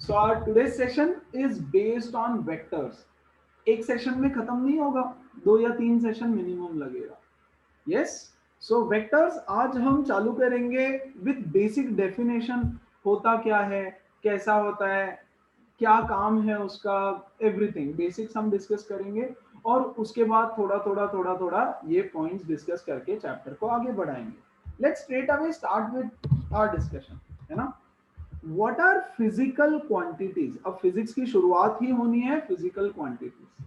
So our today's session is based on vectors. एक session में खत्म नहीं होगा, 2 या 3 सेशन मिनिमम लगेगा. यस, सो वेक्टर्स आज हम चालू करेंगे विद बेसिक डेफिनेशन. होता क्या है, कैसा होता है, क्या काम है उसका, एवरीथिंग बेसिक्स हम डिस्कस करेंगे. और उसके बाद थोड़ा ये पॉइंट्स डिस्कस करके चैप्टर को आगे बढ़ाएंगे. Let's straight away start with our discussion, है ना. What are physical quantities. अब फिजिक्स की शुरुआत ही होनी है physical quantities.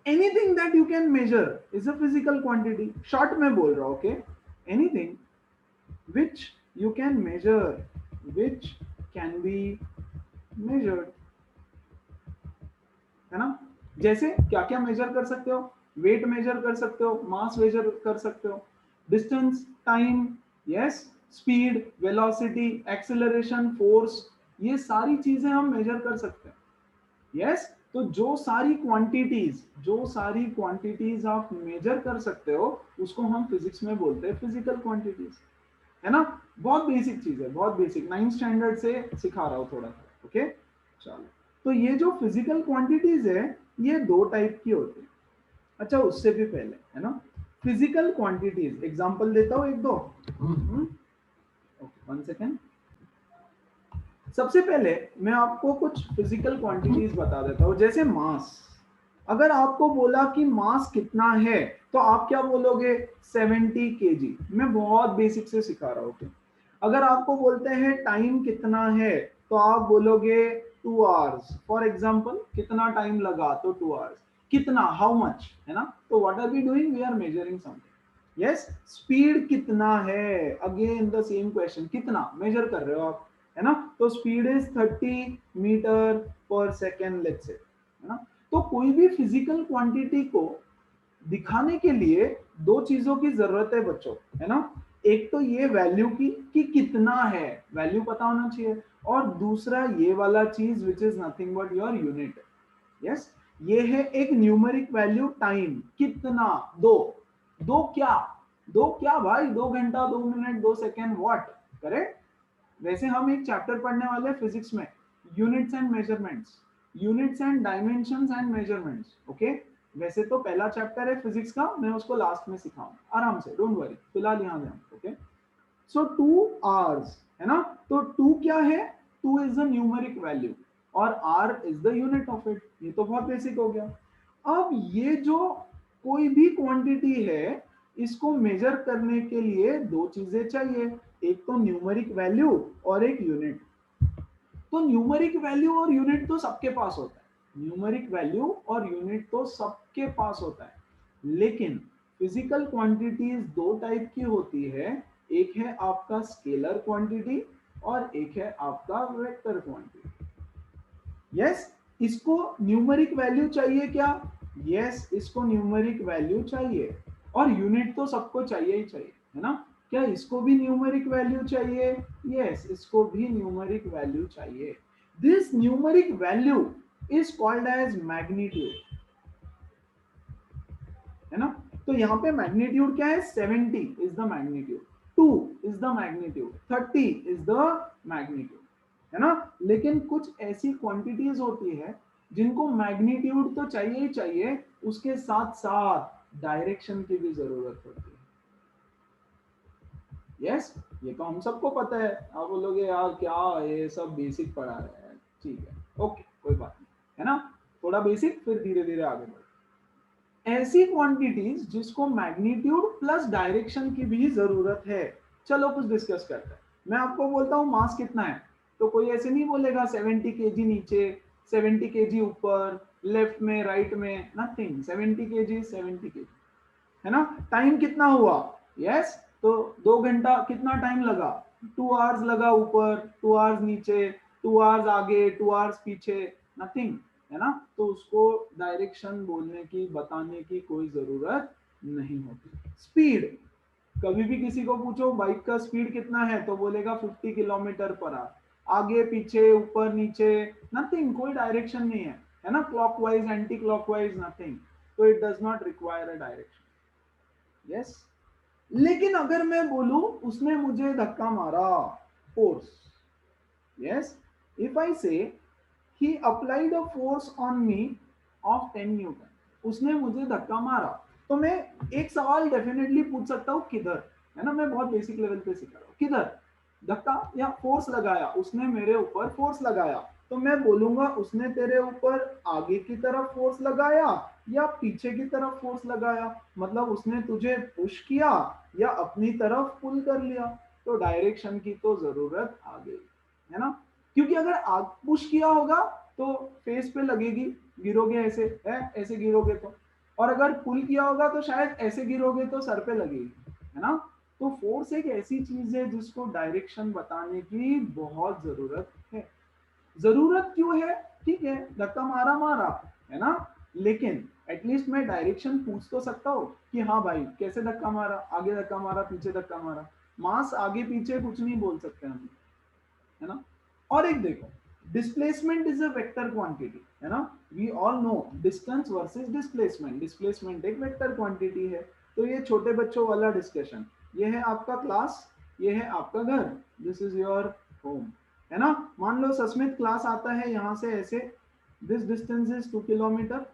Anything that you can measure is a physical quantity. Short में बोल रहा हूं, okay. Anything which you can measure, which can be measured, है ना. जैसे क्या क्या मेजर कर सकते हो, वेट मेजर कर सकते हो, मास मेजर कर सकते हो, distance, time, yes, speed, velocity, acceleration, force, ये सारी चीजें हम मेजर कर सकते हैं. यस, तो जो सारी क्वांटिटीज आप मेजर कर सकते हो उसको हम फिजिक्स में बोलते हैं फिजिकल क्वांटिटीज, है ना. बहुत बेसिक चीज है, बहुत बेसिक, 9th स्टैंडर्ड से सिखा रहा हूं थोड़ा सा. ओके, चलो. तो ये जो फिजिकल क्वांटिटीज है ये 2 टाइप की होती है. अच्छा, उससे भी पहले, है ना, फिजिकल क्वांटिटीज एग्जांपल देता हूं एक दो. Okay, 1 second. सबसे पहले मैं आपको कुछ फिजिकल क्वांटिटीज बता देता हूं, जैसे मास. अगर आपको बोला कि मास कितना है तो आप क्या बोलोगे, 70 केजी. मैं बहुत बेसिक से सिखा रहा हूं. अगर आपको बोलते हैं टाइम कितना है तो आप बोलोगे 2 आवर्स. फॉर एग्जाम्पल, कितना टाइम लगा तो 2 आवर्स. कितना, हाउ मच, है ना. तो what are we doing, we are measuring something. Yes, speed कितना है, अगेन द सेम क्वेश्चन, कितना मेजर कर रहे हो आप, है ना. तो स्पीड इज 30 मीटर पर सेकेंड, लेट्स से, है ना. तो कोई भी फिजिकल क्वांटिटी को दिखाने के लिए 2 चीजों की जरूरत है बच्चों, है ना. एक तो ये वैल्यू की कि कितना है, वैल्यू पता होना चाहिए. और दूसरा ये वाला चीज विच is nothing but your unit. Yes, ये है एक न्यूमेरिक वैल्यू, टाइम कितना. दो, दो क्या भाई, 2 घंटा, 2 मिनट, 2 सेकेंड, व्हाट. करेक्ट. वैसे हम एक चैप्टर पढ़ने वाले हैं फिजिक्स में, units and measurements, units and dimensions and measurements. Okay, वैसे तो पहला चैप्टर है फिजिक्स का, मैं उसको लास्ट में सिखाऊंगा आराम से, डोंट वरी, फिलहाल यहाँ में. ओके, सो 2 आवर्स, है ना. तो 2 क्या है, 2 इज द न्यूमेरिक वैल्यू और R is the unit of it. ये तो बहुत बेसिक हो गया. अब ये जो कोई भी क्वांटिटी है इसको मेजर करने के लिए 2 चीजें चाहिए, एक तो न्यूमेरिक वैल्यू और एक यूनिट. तो न्यूमेरिक वैल्यू और यूनिट तो सबके पास होता है, न्यूमेरिक वैल्यू और यूनिट तो सबके पास होता है. लेकिन फिजिकल क्वांटिटीज 2 टाइप की होती है. एक है आपका स्केलर क्वांटिटी और एक है आपका वेक्टर क्वांटिटी. यस, इसको न्यूमेरिक वैल्यू चाहिए क्या, यस, इसको न्यूमेरिक वैल्यू चाहिए. और यूनिट तो सबको चाहिए ही चाहिए, है ना. क्या इसको भी न्यूमेरिक वैल्यू चाहिए, यस, इसको भी न्यूमेरिक वैल्यू चाहिए. This numeric value is called as magnitude, है ना. तो यहाँ पे मैग्नीट्यूड क्या है, 70 is the magnitude, 2 is the magnitude, 30 is the magnitude, है ना. लेकिन कुछ ऐसी क्वांटिटीज होती है जिनको मैग्नीट्यूड तो चाहिए ही चाहिए, उसके साथ साथ डायरेक्शन की भी जरूरत होती है. यस, ये तो हम सबको पता है. आप बोलोगे यार क्या ये सब बेसिक पढ़ा रहे हैं, ठीक है, ओके, कोई बात नहीं, है ना. थोड़ा बेसिक, फिर धीरे धीरे आगे बढ़ो. ऐसी क्वांटिटीज जिसको मैग्नीट्यूड प्लस डायरेक्शन की भी जरूरत है. चलो कुछ डिस्कस करते हैं. मैं आपको बोलता हूं मास कितना है, तो कोई ऐसे नहीं बोलेगा 70 केजी नीचे, 70 केजी ऊपर, लेफ्ट में, राइट में, नथिंग. 70 केजी, 70 केजी, है ना. टाइम कितना हुआ, यस, तो 2 घंटा कितना टाइम लगा, 2 आवर्स लगा ऊपर, 2 आवर्स नीचे, 2 आवर्स आगे, 2 आवर्स पीछे, नथिंग, है ना. तो उसको डायरेक्शन बोलने की, बताने की कोई जरूरत नहीं होती. स्पीड, कभी भी किसी को पूछो बाइक का स्पीड कितना है तो बोलेगा 50 किलोमीटर पर आवर. आगे पीछे, ऊपर नीचे, नथिंग, कोई डायरेक्शन नहीं है ना. Clockwise, anti clockwise, nothing. तो it does not require a direction. Yes, लेकिन अगर मैं बोलूं उसने मुझे धक्का मारा, फोर्स. यस, इफ आई से he applied a force on me of 10 Newton, उसने मुझे धक्का मारा। तो मैं एक सवाल डेफिनेटली पूछ सकता हूँ, किधर, है ना, मैं बहुत बेसिक लेवल पे सिखा रहा हूँ, किधर धक्का या फोर्स लगाया, उसने मेरे ऊपर फोर्स लगाया, तो मैं बोलूंगा उसने तेरे ऊपर आगे की तरफ फोर्स लगाया या पीछे की तरफ फोर्स लगाया, मतलब उसने तुझे पुश किया या अपनी तरफ पुल कर लिया। तो डायरेक्शन की तो जरूरत आ गई, है ना, क्योंकि अगर आग पुश किया होगा तो फेस पे लगेगी, गिरोगे ऐसे है, ऐसे गिरोगे तो, और अगर पुल किया होगा तो शायद ऐसे गिरोगे तो सर पे लगेगी, है ना। तो फोर्स एक ऐसी चीज है जिसको डायरेक्शन बताने की बहुत जरूरत है। जरूरत क्यों है, ठीक है, धक्का मारा मारा, है ना, लेकिन एटलीस्ट मैं डायरेक्शन पूछ तो सकता हूँ कि हाँ भाई कैसे धक्का मारा, आगे धक्का मारा, पीछे धक्का मारा, मास आगे पीछे कुछ नहीं बोल सकते हम, है ना। और एक देखो, displacement is a vector quantity, है ना, we all know distance versus displacement, displacement एक वेक्टर क्वांटिटी है। तो ये छोटे बच्चों वाला डिस्कशन, ये है आपका क्लास, ये है आपका घर, दिस इज योर होम, है ना। मान लो सस्मित क्लास आता है यहाँ से ऐसे, this distance is 2 kilometre,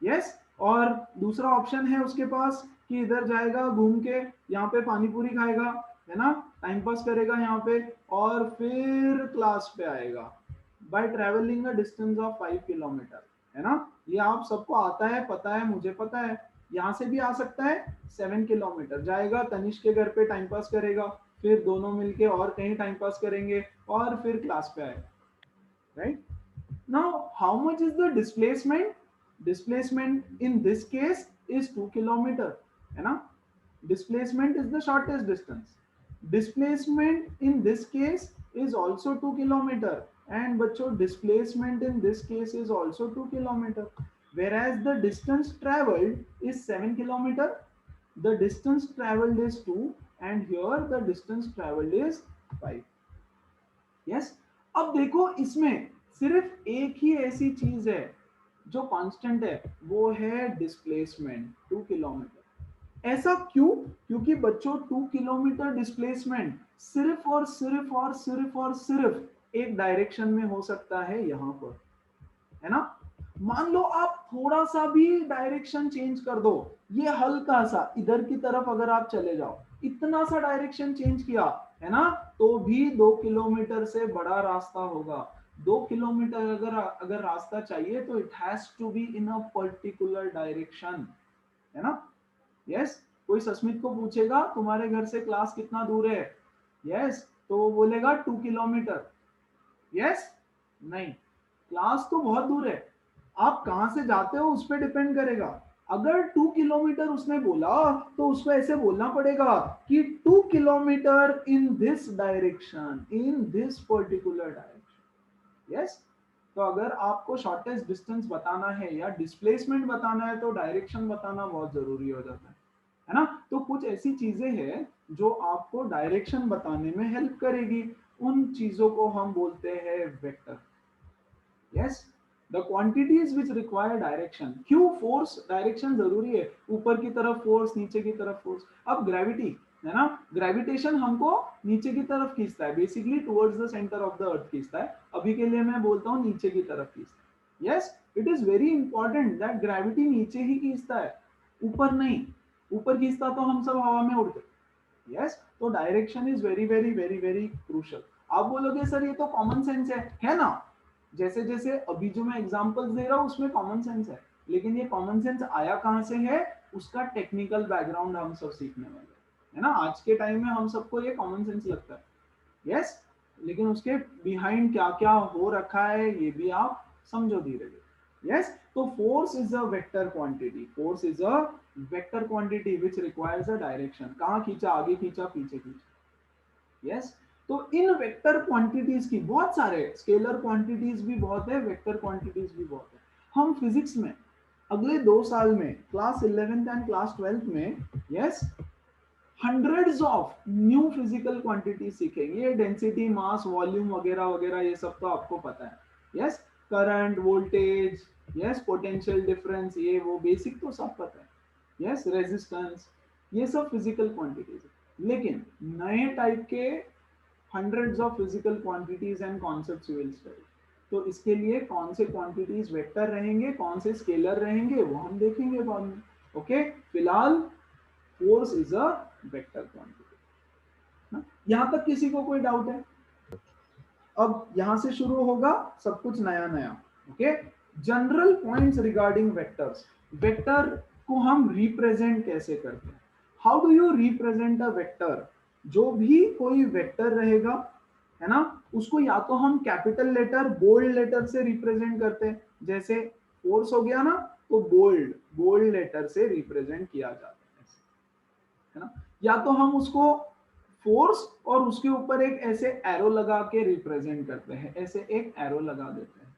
yes, और दूसरा ऑप्शन है उसके पास कि इधर जाएगा घूम के, यहाँ पे पानी पूरी खाएगा, है ना, टाइम पास करेगा यहाँ पे, और फिर क्लास पे आएगा by travelling a distance of 5 kilometre, है ना। ये आप सबको आता है, पता है, मुझे पता है। यहाँ से भी आ सकता है, 7 किलोमीटर जाएगा, तनिष्क के घर पे टाइम पास करेगा, फिर दोनों मिलके और कहीं टाइम पास करेंगे, और फिर क्लास पे आएगा, right. Now, how much is the displacement? Displacement in this case is 2 kilometer, है ना? Displacement is the shortest distance. Displacement in this case is also 2 kilometer, and बच्चों displacement in this case is also 2 kilometer. Whereas the distance traveled is 7 kilometer, the distance traveled is 2, and here the distance traveled is 5. Yes, अब देखो इसमें सिर्फ एक ही ऐसी चीज है जो कांस्टेंट है, वो है डिस्प्लेसमेंट 2 किलोमीटर। ऐसा क्यों, क्योंकि बच्चों 2 किलोमीटर डिस्प्लेसमेंट सिर्फ और सिर्फ और सिर्फ और सिर्फ एक डायरेक्शन में हो सकता है, यहां पर, है ना। मान लो आप थोड़ा सा भी डायरेक्शन चेंज कर दो, ये हल्का सा इधर की तरफ अगर आप चले जाओ, इतना सा डायरेक्शन चेंज किया, है ना, तो भी 2 किलोमीटर से बड़ा रास्ता होगा। 2 किलोमीटर अगर अगर रास्ता चाहिए तो it has to be in a particular direction, है ना। यस, कोई सस्मित को पूछेगा तुम्हारे घर से क्लास कितना दूर है, यस, तो वो बोलेगा 2 किलोमीटर, यस, नहीं, क्लास तो बहुत दूर है, आप कहां से जाते हो उस पर डिपेंड करेगा। अगर 2 किलोमीटर उसने बोला तो उसको ऐसे बोलना पड़ेगा कि 2 kilometre in this direction, in this particular direction, yes. तो अगर आपको शॉर्टेस्ट डिस्टेंस बताना है या डिस्प्लेसमेंट बताना है तो डायरेक्शन बताना बहुत जरूरी हो जाता है ना। तो कुछ ऐसी चीजें हैं जो आपको डायरेक्शन बताने में हेल्प करेगी, उन चीजों को हम बोलते हैं vector. Yes, the quantities which require direction, क्यों फोर्स डायरेक्शन जरूरी है, ऊपर की तरफ फोर्स, नीचे की तरफ फोर्स। अब ग्रेविटी, है ना, ग्रेविटेशन हमको नीचे की तरफ खींचता है, basically towards the centre of the earth खींचता है, अभी के लिए मैं बोलता हूँ नीचे की तरफ खींचता है। Yes, it is very important that gravity नीचे ही खींचता है, ऊपर नहीं, ऊपर खींचता तो हम सब हवा में उड़ते। यस, तो direction is very very very very crucial. आप बोलोगे सर ये तो कॉमन सेंस है ना, जैसे जैसे अभी जो मैं एग्जांपल्स दे रहा हूँ उसमें कॉमन सेंस है, लेकिन ये कॉमन सेंस आया कहां से है, उसका टेक्निकल बैकग्राउंड हम सब सीखने वाले, है ना। आज के टाइम में हम सबको ये कॉमन सेंस लगता है, यस, लेकिन उसके बिहाइंड क्या क्या हो रखा है ये भी आप समझो धीरे धीरे। यस, तो force is a vector quantity, force is a vector quantity which requires a direction, कहां खींचा, आगे खींचा, पीछे खींचा। यस, तो इन वेक्टर क्वांटिटीज की बहुत सारे, स्केलर क्वांटिटीज भी बहुत है, वेक्टर क्वांटिटीज भी बहुत है। हम फिजिक्स में अगले 2 साल में class 11th and class 12th में, yes, hundreds of new physical quantity सीखेंगे। ये डेंसिटी, मास, वॉल्यूम वगैरह वगैरह ये सब तो आपको पता है। Yes, current, voltage, yes, potential difference, ये वो बेसिक तो सब पता है। यस, रेजिस्टेंस, ये सब फिजिकल क्वांटिटीज है। लेकिन नए टाइप के hundreds of physical quantities and concepts will study. तो इसके लिए कौन से क्वांटिटीज वेक्टर रहेंगे, कौन से स्केलर रहेंगे, वो हम देखेंगे बाद में। ओके, फिलहाल force is a vector quantity. यहां तक किसी को कोई डाउट है? अब यहां से शुरू होगा सब कुछ नया नया। Okay, general points regarding vectors. Vector को हम रिप्रेजेंट कैसे करते हैं? How do you represent a vector? जो भी कोई वेक्टर रहेगा, है ना, उसको या तो हम कैपिटल लेटर बोल्ड लेटर से रिप्रेजेंट करते हैं, जैसे फोर्स हो गया ना, तो बोल्ड बोल्ड लेटर से रिप्रेजेंट किया जाता है ना, या तो हम उसको फोर्स और उसके ऊपर एक ऐसे एरो लगा के रिप्रेजेंट करते हैं, ऐसे एक एरो लगा देते हैं,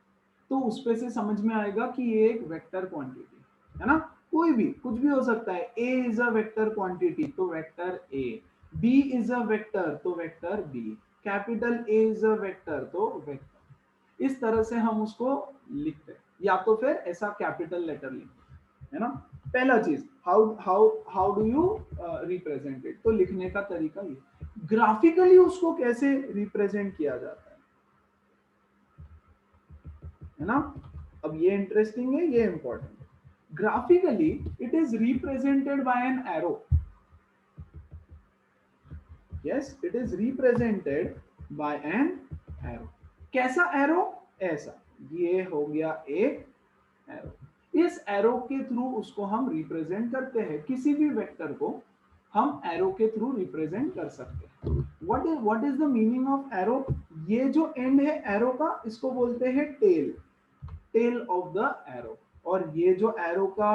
तो उस पे से समझ में आएगा कि ये एक वेक्टर क्वांटिटी है ना। कोई भी कुछ भी हो सकता है। A is a vector quantity, तो vector A. B is a vector, तो vector B. Capital A is a vector, तो वेक्टर। इस तरह से हम उसको लिखते हैं, या तो फिर ऐसा कैपिटल लेटर लिखते हैं, है ना। पहला चीज, how how how do you represent it, तो लिखने का तरीका ये। ग्राफिकली उसको कैसे रिप्रेजेंट किया जाता है ना। अब ये इंटरेस्टिंग है, ये इंपॉर्टेंट है। Graphically it is represented by an arrow. Yes, it is represented by an arrow. कैसा एरो? ऐसा, ये हो गया एक एरो। इस एरो के थ्रू उसको हम रिप्रेजेंट करते हैं, किसी भी वेक्टर को हम एरो के थ्रू रिप्रेजेंट कर सकते हैं। What is the meaning of arrow? ये जो एंड है एरो का, इसको बोलते हैं tail, tail of the arrow. और ये जो एरो का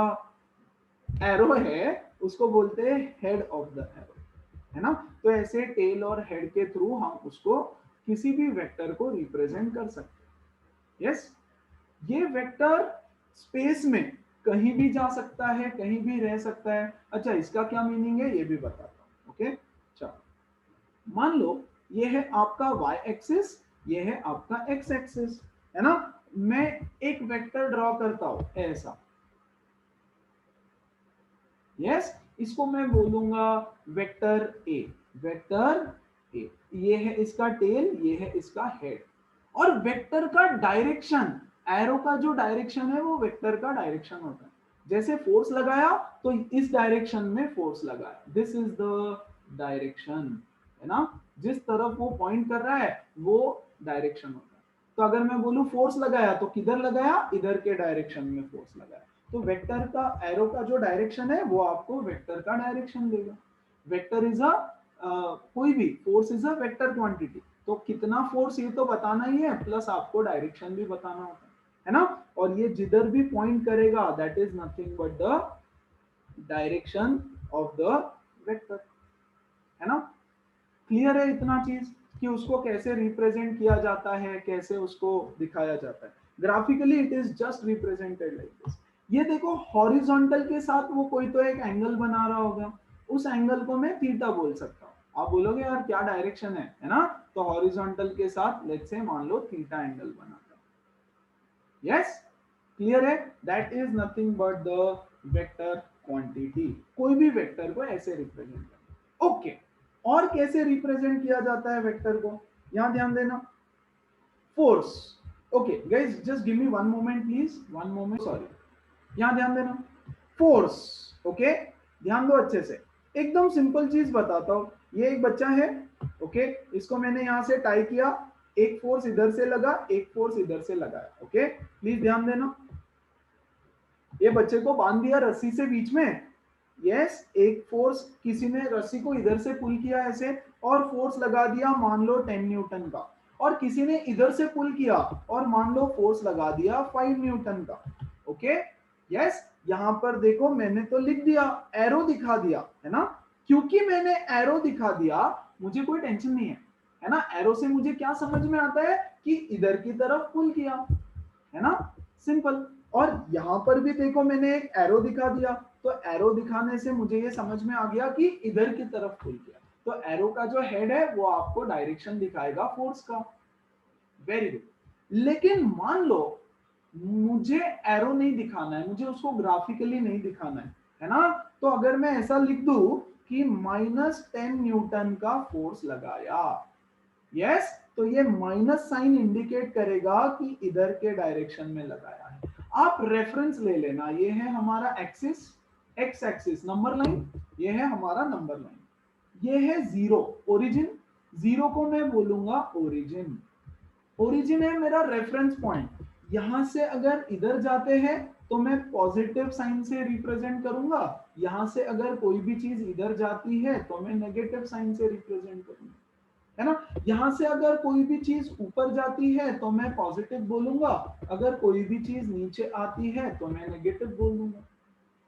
एरो है उसको बोलते हैं हेड ऑफ द एरो, है ना। तो ऐसे टेल और हेड के थ्रू हम उसको किसी भी वेक्टर को रिप्रेजेंट कर सकते हैं। यस, ये वेक्टर स्पेस में कहीं भी जा सकता है, कहीं भी रह सकता है। अच्छा, इसका क्या मीनिंग है ये भी बताता हूं। ओके, चलो, मान लो ये है आपका y एक्सिस, ये है आपका x एक्सिस, है ना। मैं एक वेक्टर ड्रॉ करता हूं ऐसा। यस, इसको मैं बोलूंगा वेक्टर ए। वेक्टर ए, ये है इसका टेल, ये है इसका हेड। और वेक्टर का डायरेक्शन, एरो का जो डायरेक्शन है वो वेक्टर का डायरेक्शन होता है। जैसे फोर्स लगाया तो इस डायरेक्शन में फोर्स लगाया, दिस इज द डायरेक्शन, है ना। जिस तरफ वो पॉइंट कर रहा है वो डायरेक्शन होता है। तो अगर मैं बोलूं फोर्स लगाया, तो किधर लगाया? इधर के डायरेक्शन में फोर्स लगाया। तो वेक्टर का एरो का जो डायरेक्शन है वो आपको वेक्टर का डायरेक्शन देगा। वेक्टर इज अ कोई भी force is a vector quantity. तो कितना फोर्स ये तो बताना ही है, प्लस आपको डायरेक्शन भी बताना होता है ना। और ये जिधर भी पॉइंट करेगा that is nothing but the direction of the vector, है ना। क्लियर है इतना चीज कि उसको कैसे रिप्रेजेंट किया जाता है, कैसे उसको दिखाया जाता है। Graphically it is just represented like this. ये देखो, हॉरिजॉन्टल के साथ वो कोई तो एक एंगल बना रहा होगा, उस एंगल को मैं थीटा बोल सकता हूँ। आप बोलोगे यार क्या डायरेक्शन है ना। तो हॉरिजॉन्टल के साथ लेट्स से मान लो थीटा एंगल बनाता है। यस, क्लियर है। That is nothing but the vector quantity. कोई भी वेक्टर को ऐसे रिप्रेजेंट करना। ओके, और कैसे रिप्रेजेंट किया जाता है वेक्टर को, यहां ध्यान देना। Force, okay guys, just give me one moment please, one moment, sorry. यहां ध्यान देना, फोर्स। ओके, ध्यान दो अच्छे से। एकदम सिंपल चीज बताता हूं। ये एक बच्चा है, ओके, इसको मैंने यहां से टाई किया, एक फोर्स इधर से लगा, एक फोर्स इधर से लगाया। ओके, प्लीज ध्यान देना। ये बच्चे को बांध दिया रस्सी से बीच में। यस, एक फोर्स, किसी ने रस्सी को इधर से पुल किया ऐसे, और फोर्स लगा दिया मान लो 10 न्यूटन का। और किसी ने इधर से पुल किया और मान लो फोर्स लगा दिया 5 न्यूटन का। ओके, यस, यहां पर देखो मैंने तो लिख दिया, एरो दिखा दिया, है ना। क्योंकि मैंने एरो दिखा दिया, मुझे कोई टेंशन नहीं है ना। एरो से मुझे क्या समझ में आता है कि इधर की तरफ पुल किया, है ना, सिंपल। और यहां पर भी देखो मैंने एक एरो दिखा दिया, तो एरो दिखाने से मुझे ये समझ में आ गया कि इधर की तरफ पुल किया। तो एरो का जो हेड है वो आपको डायरेक्शन दिखाएगा फोर्स का। Very good. लेकिन मान लो मुझे एरो नहीं दिखाना है, मुझे उसको ग्राफिकली नहीं दिखाना है ना। तो अगर मैं ऐसा लिख दूं कि -10 न्यूटन का फोर्स लगाया, यस, तो ये माइनस साइन इंडिकेट करेगा कि इधर के डायरेक्शन में लगाया है। आप रेफरेंस ले लेना, ये है हमारा axis, x axis number line, ये है हमारा नंबर लाइन, ये है जीरो ओरिजिन, जीरो को मैं बोलूंगा ओरिजिन, ओरिजिन है मेरा रेफरेंस पॉइंट। यहां से अगर इधर जाते हैं तो मैं पॉजिटिव साइन से रिप्रेजेंट करूंगा, यहां से अगर कोई भी चीज इधर जाती है तो मैं नेगेटिव साइन से रिप्रेजेंट करूंगा, है ना। यहां से अगर कोई भी चीज ऊपर जाती है तो मैं पॉजिटिव बोलूंगा, अगर कोई भी चीज नीचे आती है तो मैं नेगेटिव बोल दूंगा।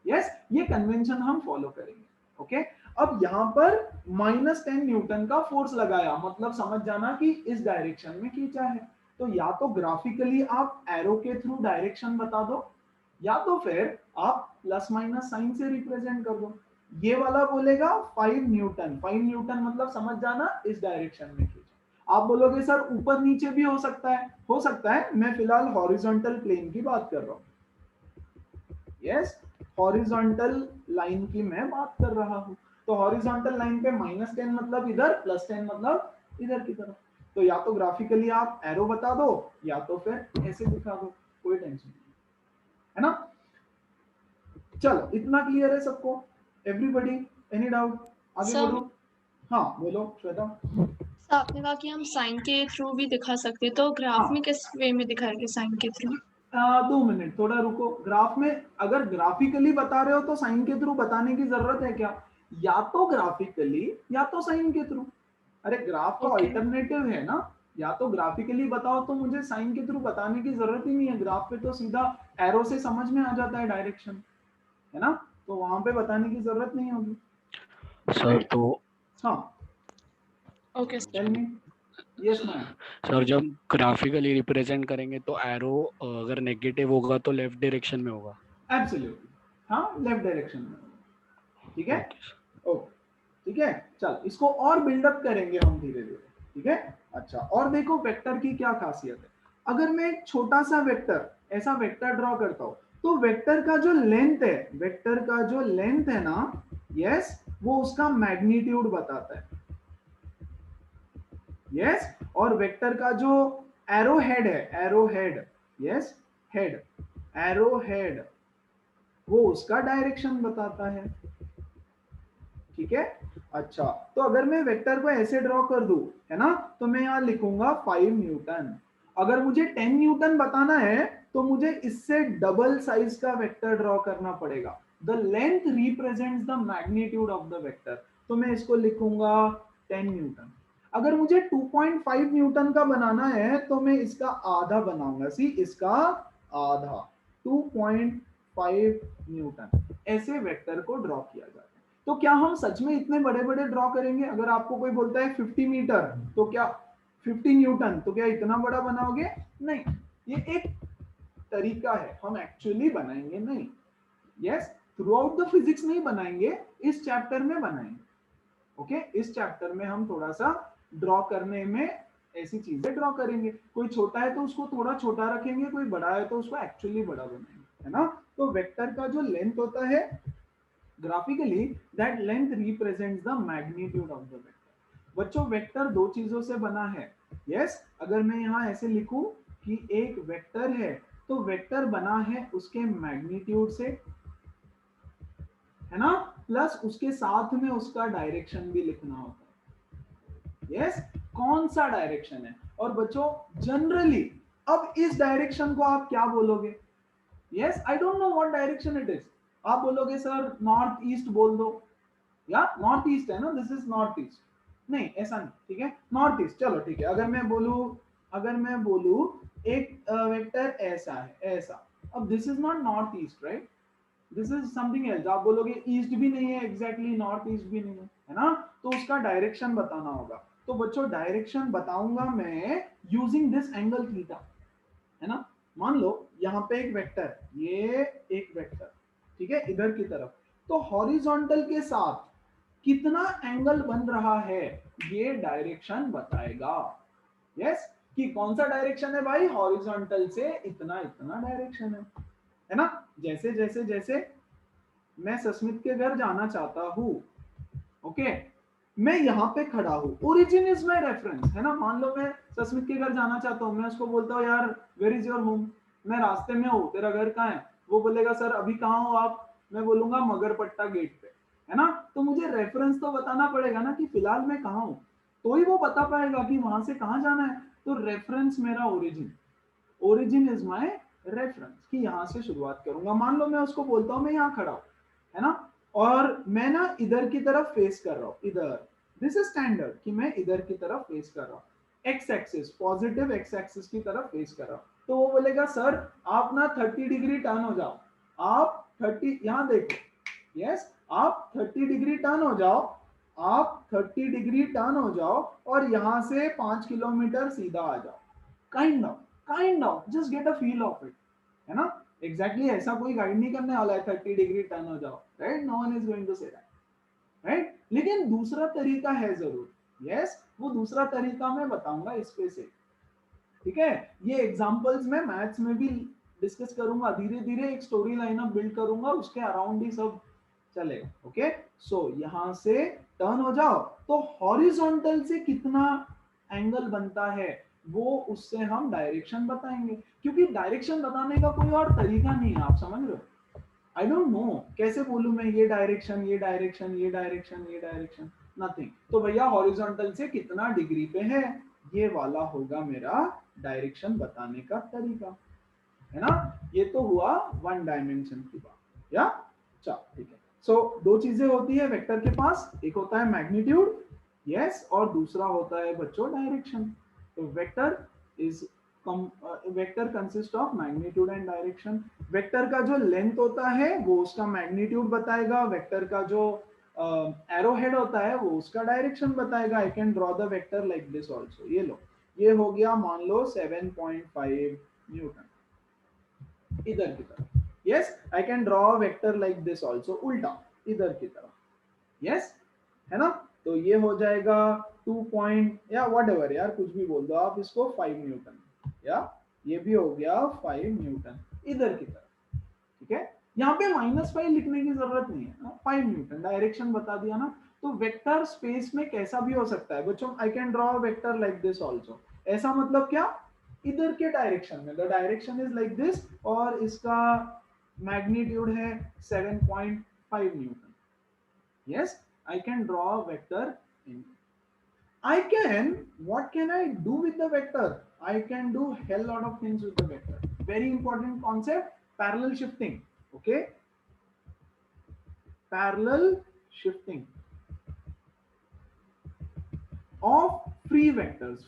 यस, ये कन्वेंशन हम फॉलो करेंगे। ओके, अब यहां पर -10 न्यूटन का फोर्स लगाया, मतलब समझ जाना कि इस डायरेक्शन में खींचा है। तो या तो ग्राफिकली आप एरो के थ्रू डायरेक्शन बता दो, या तो फिर आप प्लस माइनस साइन से रिप्रेजेंट कर दो। ये वाला बोलेगा 5 न्यूटन, 5 न्यूटन मतलब समझ जाना इस डायरेक्शन में खींचा। आप बोलोगे सर ऊपर नीचे भी हो सकता है, हो सकता है, मैं फिलहाल हॉरिजॉन्टल प्लेन की बात कर रहा हूं। यस, हॉरिजॉन्टल लाइन की मैं बात कर रहा हूं। तो हॉरिजॉन्टल लाइन पे -10 मतलब इधर, +10 मतलब इधर की तरफ। तो या तो ग्राफिकली आप एरो बता दो, या तो फिर ऐसे दिखा दो, कोई टेंशन नहीं, है ना। चलो इतना क्लियर है सबको, एवरीबॉडी, एनी डाउट, आगे सर, बढ़ो। हाँ बोलो श्वेता। आपने कहा कि हम साइन के थ्रू भी दिखा सकते, तो ग्राफ में हाँ, किस वे में दिखाएंगे साइन के थ्रू? 2 मिनट थोड़ा रुको। ग्राफ में अगर ग्राफिकली बता रहे हो तो साइन के थ्रू बताने की जरूरत है क्या? या तो ग्राफिकली या तो साइन के थ्रू। अरे ग्राफ का ओके। ऑल्टरनेटिव है ना, या तो ग्राफिकली बताओ तो मुझे साइन के थ्रू बताने की जरूरत ही नहीं है, ग्राफ पे तो सीधा एरो से समझ में आ जाता है डायरेक्शन, है ना, तो वहां पे बताने की जरूरत नहीं होगी। सर तो हाँ, okay tell me. Yes ma'am. Sir जब ग्राफिकली रिप्रेजेंट करेंगे तो एरो अगर नेगेटिव होगा तो लेफ्ट डायरेक्शन में होगा। एब्सोल्युटली, हाँ लेफ्ट डायरेक्शन में, ठीक है। Okay sir. ओके, ठीक है, चल इसको और बिल्डअप करेंगे हम धीरे धीरे, ठीक है। अच्छा, और देखो वेक्टर की क्या खासियत है। अगर मैं एक छोटा सा वेक्टर, ऐसा वेक्टर ड्रॉ करता हूं, तो वेक्टर का जो लेंथ है, वेक्टर का जो लेंथ है ना, यस, वो उसका मैग्नीट्यूड बताता है। यस, और वेक्टर का जो एरो हेड है, arrow head, yes, head, arrow head, वो उसका डायरेक्शन बताता है, ठीक है। अच्छा, तो अगर मैं वेक्टर को ऐसे ड्रॉ कर दूं, है ना, तो मैं यहां लिखूंगा 5 न्यूटन। अगर मुझे 10 न्यूटन बताना है तो मुझे इससे डबल साइज का वेक्टर ड्रॉ करना पड़ेगा। The length represents the magnitude of the vector, तो मैं इसको लिखूंगा 10 न्यूटन। अगर मुझे 2.5 न्यूटन का बनाना है तो मैं इसका आधा बनाऊंगा, सी इसका आधा, 2.5 न्यूटन, ऐसे वेक्टर को ड्रॉ किया जाता है। तो क्या हम सच में इतने बड़े बड़े ड्रॉ करेंगे? अगर आपको कोई बोलता है 50 मीटर, तो क्या 50 न्यूटन, तो क्या इतना बड़ा बनाओगे? नहीं, ये एक तरीका है, हम एक्चुअली बनाएंगे नहीं। Yes, through out the physics नहीं बनाएंगे, इस चैप्टर में बनाएंगे। ओके, इस चैप्टर में हम थोड़ा सा ड्रॉ करने में ऐसी चीजें ड्रॉ करेंगे। कोई छोटा है तो उसको थोड़ा छोटा रखेंगे, कोई बड़ा है तो उसको एक्चुअली बड़ा बनाएंगे, है ना। तो वेक्टर का जो लेंथ होता है, graphically that length represents the magnitude of the vector। बच्चों वेक्टर दो चीजों से बना है। यस, अगर मैं यहां ऐसे लिखूं कि एक वेक्टर है, तो वेक्टर बना है उसके मैग्नीट्यूड से, है ना, प्लस उसके साथ में उसका डायरेक्शन भी लिखना होता है। यस, कौन सा डायरेक्शन है। और बच्चों जनरली अब इस डायरेक्शन को आप क्या बोलोगे? Yes, I don't know what direction it is. आप बोलोगे सर नॉर्थ ईस्ट बोल दो, या नॉर्थ ईस्ट है ना, दिस इज नॉर्थ ईस्ट। नहीं, ऐसा नहीं, ठीक है, नॉर्थ ईस्ट, चलो ठीक है। अगर मैं बोलू एक वेक्टर ऐसा है, ऐसा, अब this is not north east, right, this is something else. आप बोलोगे ईस्ट भी नहीं है एग्जैक्टली, नॉर्थ ईस्ट भी नहीं है ना, तो उसका डायरेक्शन बताना होगा। तो बच्चों डायरेक्शन बताऊंगा मैं यूजिंग दिस एंगल थीटा, है ना। मान लो यहाँ पे एक वेक्टर, ये एक वेक्टर, ठीक है, इधर की तरफ, तो हॉरिजॉन्टल के साथ कितना एंगल बन रहा है ये डायरेक्शन बताएगा। यस, कि कौन सा डायरेक्शन है भाई, हॉरिजॉन्टल से इतना इतना डायरेक्शन है ना। जैसे जैसे जैसे मैं सस्मित के घर जाना चाहता हूं, ओके, मैं यहां पे खड़ा हूं, ओरिजिन इज माय रेफरेंस, है ना। मान लो मैं सस्मित के घर जाना चाहता हूँ, मैं उसको बोलता हूँ यार वेयर इज योर होम, मैं रास्ते में हूँ, तेरा घर कहाँ है? वो बोलेगा सर अभी कहाँ हो आप? मैं बोलूंगा मगरपट्टा गेट पे, है ना? तो मुझे रेफरेंस तो बताना पड़ेगा ना कि फिलहाल मैं कहाँ हूँ, तो ही वो बता पाएगा कि वहां से कहाँ जाना है। तो रेफरेंस मेरा origin, origin is my reference, कि यहाँ से शुरुआत करूंगा। मान लो मैं उसको बोलता हूँ मैं यहाँ खड़ा हूँ, है ना, और मैं ना इधर की तरफ फेस कर रहा हूँ, इधर, दिस इज स्टैंडर्ड कि मैं इधर की तरफ फेस कर रहा हूँ, x axis, positive x axis की तरफ फेस कर रहा हूँ। तो वो बोलेगा सर आप ना 30 डिग्री टर्न हो जाओ, आप 30, यहाँ देखो, यस, आप 30 डिग्री टर्न हो जाओ, आप 30 डिग्री टर्न हो जाओ और यहाँ से 5 किलोमीटर सीधा आ जाओ, kind of just get a feel of it, है ना? एग्जैक्टली ऐसा कोई गाइड नहीं करने वाला है 30 डिग्री टर्न हो जाओ, right? No one is going to say that, right? लेकिन दूसरा तरीका है जरूर, यस, वो दूसरा तरीका मैं बताऊंगा इस पे से, ठीक है? ये एग्जांपल्स में मैथ्स में भी डिस्कस करूंगा, धीरे धीरे एक स्टोरी लाइन अप बिल्ड करूंगा, उसके अराउंड ही सब चलेगा। ओके, सो यहां से टर्न हो जाओ, तो हॉरिजॉन्टल से कितना एंगल बनता है वो उससे हम डायरेक्शन बताएंगे, क्योंकि डायरेक्शन बताने का कोई और तरीका नहीं है, आप समझ रहे हो? आई डोंट नो कैसे बोलूं मैं ये डायरेक्शन, ये डायरेक्शन, ये डायरेक्शन, ये डायरेक्शन, नथिंग। तो भैया हॉरिजॉन्टल से कितना डिग्री पे है, ये वाला होगा मेरा डायरेक्शन बताने का तरीका, है ना? ये तो हुआ वन डायमेंशन की बात, या चल ठीक है। सो दो चीजें होती है वेक्टर के पास, एक होता है मैग्नीट्यूड, यस, और दूसरा होता है बच्चों डायरेक्शन। तो vector is vector consist of magnitude and direction. Vector का जो लेंथ होता है वो उसका मैग्नीट्यूड बताएगा, वेक्टर का जो एरो हेड होता है वो उसका डायरेक्शन बताएगा। I can draw the vector like this also, ये लो, ये हो गया मान लो 7.5 न्यूटन इधर की तरफ, yes, I can draw vector like this also, उल्टा इधर की तरफ, यस, है ना? तो ये हो जाएगा 2 पॉइंट या वट एवर, यार कुछ भी बोल दो आप इसको, 5 न्यूटन, या ये भी हो गया 5 न्यूटन इधर की तरफ, ठीक है? यहाँ पे -5 लिखने की जरूरत नहीं है, 5 न्यूटन डायरेक्शन बता दिया ना। तो वेक्टर स्पेस में कैसा भी हो सकता है बच्चों, I can draw vector like this also, ऐसा मतलब क्या, इधर के डायरेक्शन में, the direction is like this, और इसका मैग्नीट्यूड है 7.5 Newton, yes, I can draw a vector in, I can, what can I do with the vector? I can do hell lot of things with the vector. Very important concept, parallel shifting, okay? Parallel shifting of free vectors,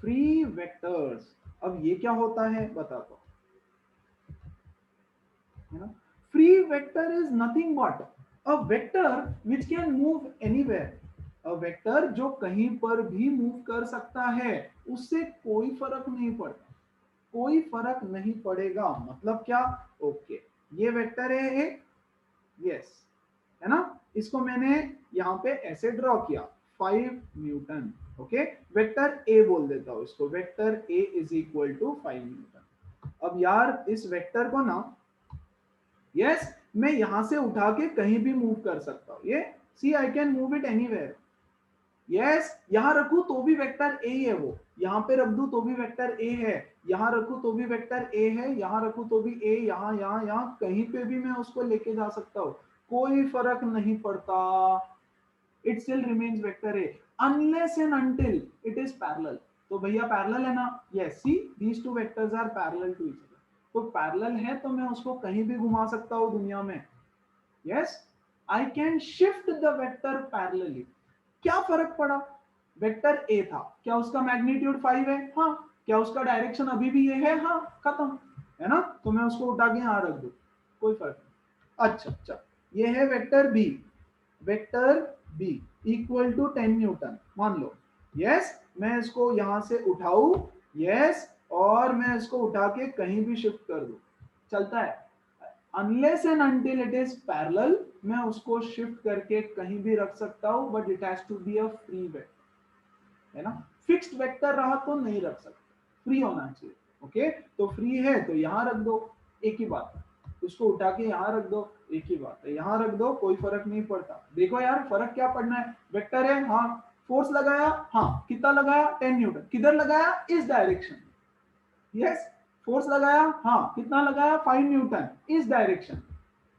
free vectors। अब ये क्या होता है बताता हूं, free vector is nothing but a vector which can move anywhere, a vector जो कहीं पर भी मूव कर सकता है, उससे कोई फर्क नहीं पड़ता, कोई फर्क नहीं पड़ेगा। मतलब क्या, ओके, ये वेक्टर है एक, यस, है ना? इसको मैंने यहाँ पे ऐसे ड्रॉ किया 5 न्यूटन, ओके, वेक्टर ए बोल देता हूँ इसको, vector A is equal to 5 newton. अब यार इस वेक्टर को ना, यस, मैं यहां से उठा के कहीं भी मूव कर सकता हूं, ये see, I can move it anywhere, yes, यहां रखूं तो भी वेक्टर ए है, वो यहां पे रख दूं तो भी वेक्टर ए है, यहां रखूं तो भी वेक्टर ए है, यहां रखूं तो भी ए, यहां यहां यहां कहीं पे भी मैं उसको लेके जा सकता हूं, कोई फर्क नहीं पड़ता, it still remains vector A unless and until it is parallel. तो भैया पैरेलल है ना, yes, see these two vectors are parallel to each other, तो पैरेलल है तो मैं उसको कहीं भी घुमा सकता हूं दुनिया में, yes, I can shift the vector parallelly. क्या फर्क पड़ा, वेक्टर ए था, क्या उसका मैग्नीट्यूड 5 है? हाँ। क्या उसका डायरेक्शन अभी भी ये है? हाँ, खत्म, है ना? तो मैं उसको उठा के यहां रख दूं, कोई फर्क नहीं। अच्छा अच्छा, ये है vector B, vector B equal to 10 newton मान लो, यस, मैं इसको यहां से उठाऊं, यस, और मैं इसको उठा के कहीं भी शिफ्ट कर दूं, चलता है, unless and until it is parallel, मैं उसको शिफ्ट करके कहीं भी रख सकता हूं, but it has to be a free vector, है ना? फिक्स्ड वेक्टर रहा तो नहीं रख सकते, फ्री होना चाहिए, ओके? तो फ्री है तो यहां रख दो, एक ही बात है, उसको उठा के यहां रख दो, एक ही बात है, यहां रख दो, कोई फर्क नहीं पड़ता। देखो यार फर्क क्या पड़ना है, वेक्टर है, हाँ, फोर्स लगाया, हाँ कितना लगाया, 10 न्यूटन, किधर लगाया, इस डायरेक्शन, यस, फोर्स लगाया, हाँ कितना लगाया, 5 न्यूटन, इस डायरेक्शन,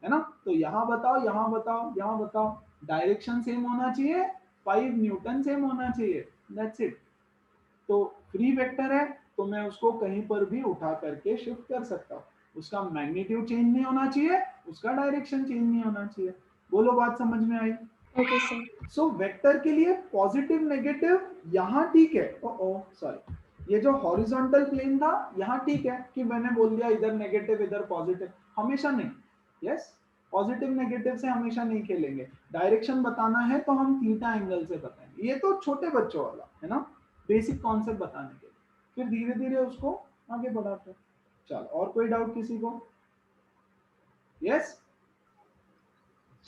है ना। तो यहां बताओ, यहां बताओ, यहां बताओ, डायरेक्शन सेम होना चाहिए, 5 न्यूटन सेम होना चाहिए, दैट्स इट। तो फ्री वेक्टर है तो मैं उसको कहीं पर भी उठा करके शिफ्ट कर सकता हूँ, उसका मैग्नीट्यूड चेंज नहीं होना चाहिए, उसका डायरेक्शन चेंज नहीं होना चाहिए। बोलो बात समझ में आई। Okay sir. सो वेक्टर के लिए पॉजिटिव नेगेटिव यहाँ ठीक है, ओ सॉरी, ये जो हॉरिजॉन्टल प्लेन था यहाँ ठीक है कि मैंने बोल दिया इधर नेगेटिव इधर पॉजिटिव, हमेशा नहीं, यस, पॉजिटिव नेगेटिव से हमेशा नहीं खेलेंगे। डायरेक्शन बताना है तो हम थीटा एंगल से बताएंगे, ये तो छोटे बच्चों वाला है ना, बेसिक कॉन्सेप्ट बताने के लिए, फिर धीरे धीरे उसको आगे बढ़ाते हैं। चलो, और कोई डाउट किसी को? यस,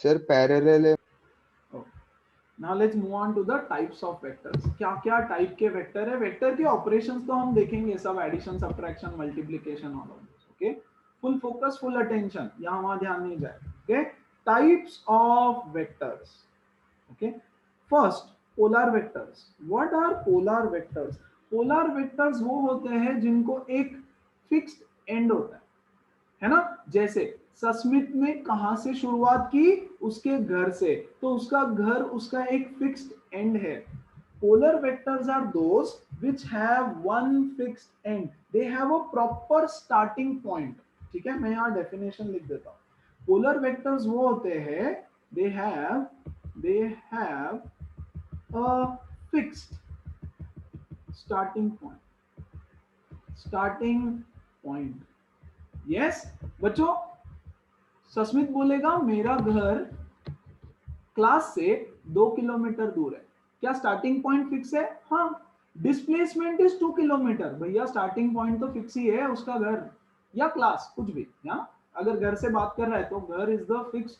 सर पैरेलल है। Now let's move on to the types of vectors. क्या क्या टाइप के वेक्टर है, वेक्टर के ऑपरेशंस तो हम देखेंगे, सब addition subtraction multiplication all of this, okay, full focus full attention, यहाँ वहां ध्यान नहीं जाए, okay. Types of vectors, okay. First, polar vectors. What are polar vectors? Polar vectors वो होते हैं जिनको एक फिक्स्ड एंड होता है ना, जैसे सस्मित ने कहां से शुरुआत की, उसके घर से, तो उसका घर उसका एक फिक्स्ड एंड है। Polar vectors are those which have one fixed end, they have a proper starting point. ठीक है, मैं यहाँ डेफिनेशन लिख देता हूँ। पोलर वेक्टर्स वो होते हैं, दे have a fixed starting point. Yes बच्चों, सस्मित बोलेगा मेरा घर क्लास से 2 किलोमीटर दूर है, क्या स्टार्टिंग पॉइंट फिक्स है? हाँ। डिस्प्लेसमेंट इज 2 किलोमीटर, भैया स्टार्टिंग पॉइंट तो फिक्स ही है उसका घर या क्लास, कुछ भी, या अगर घर से बात कर रहा है तो घर इज द फिक्स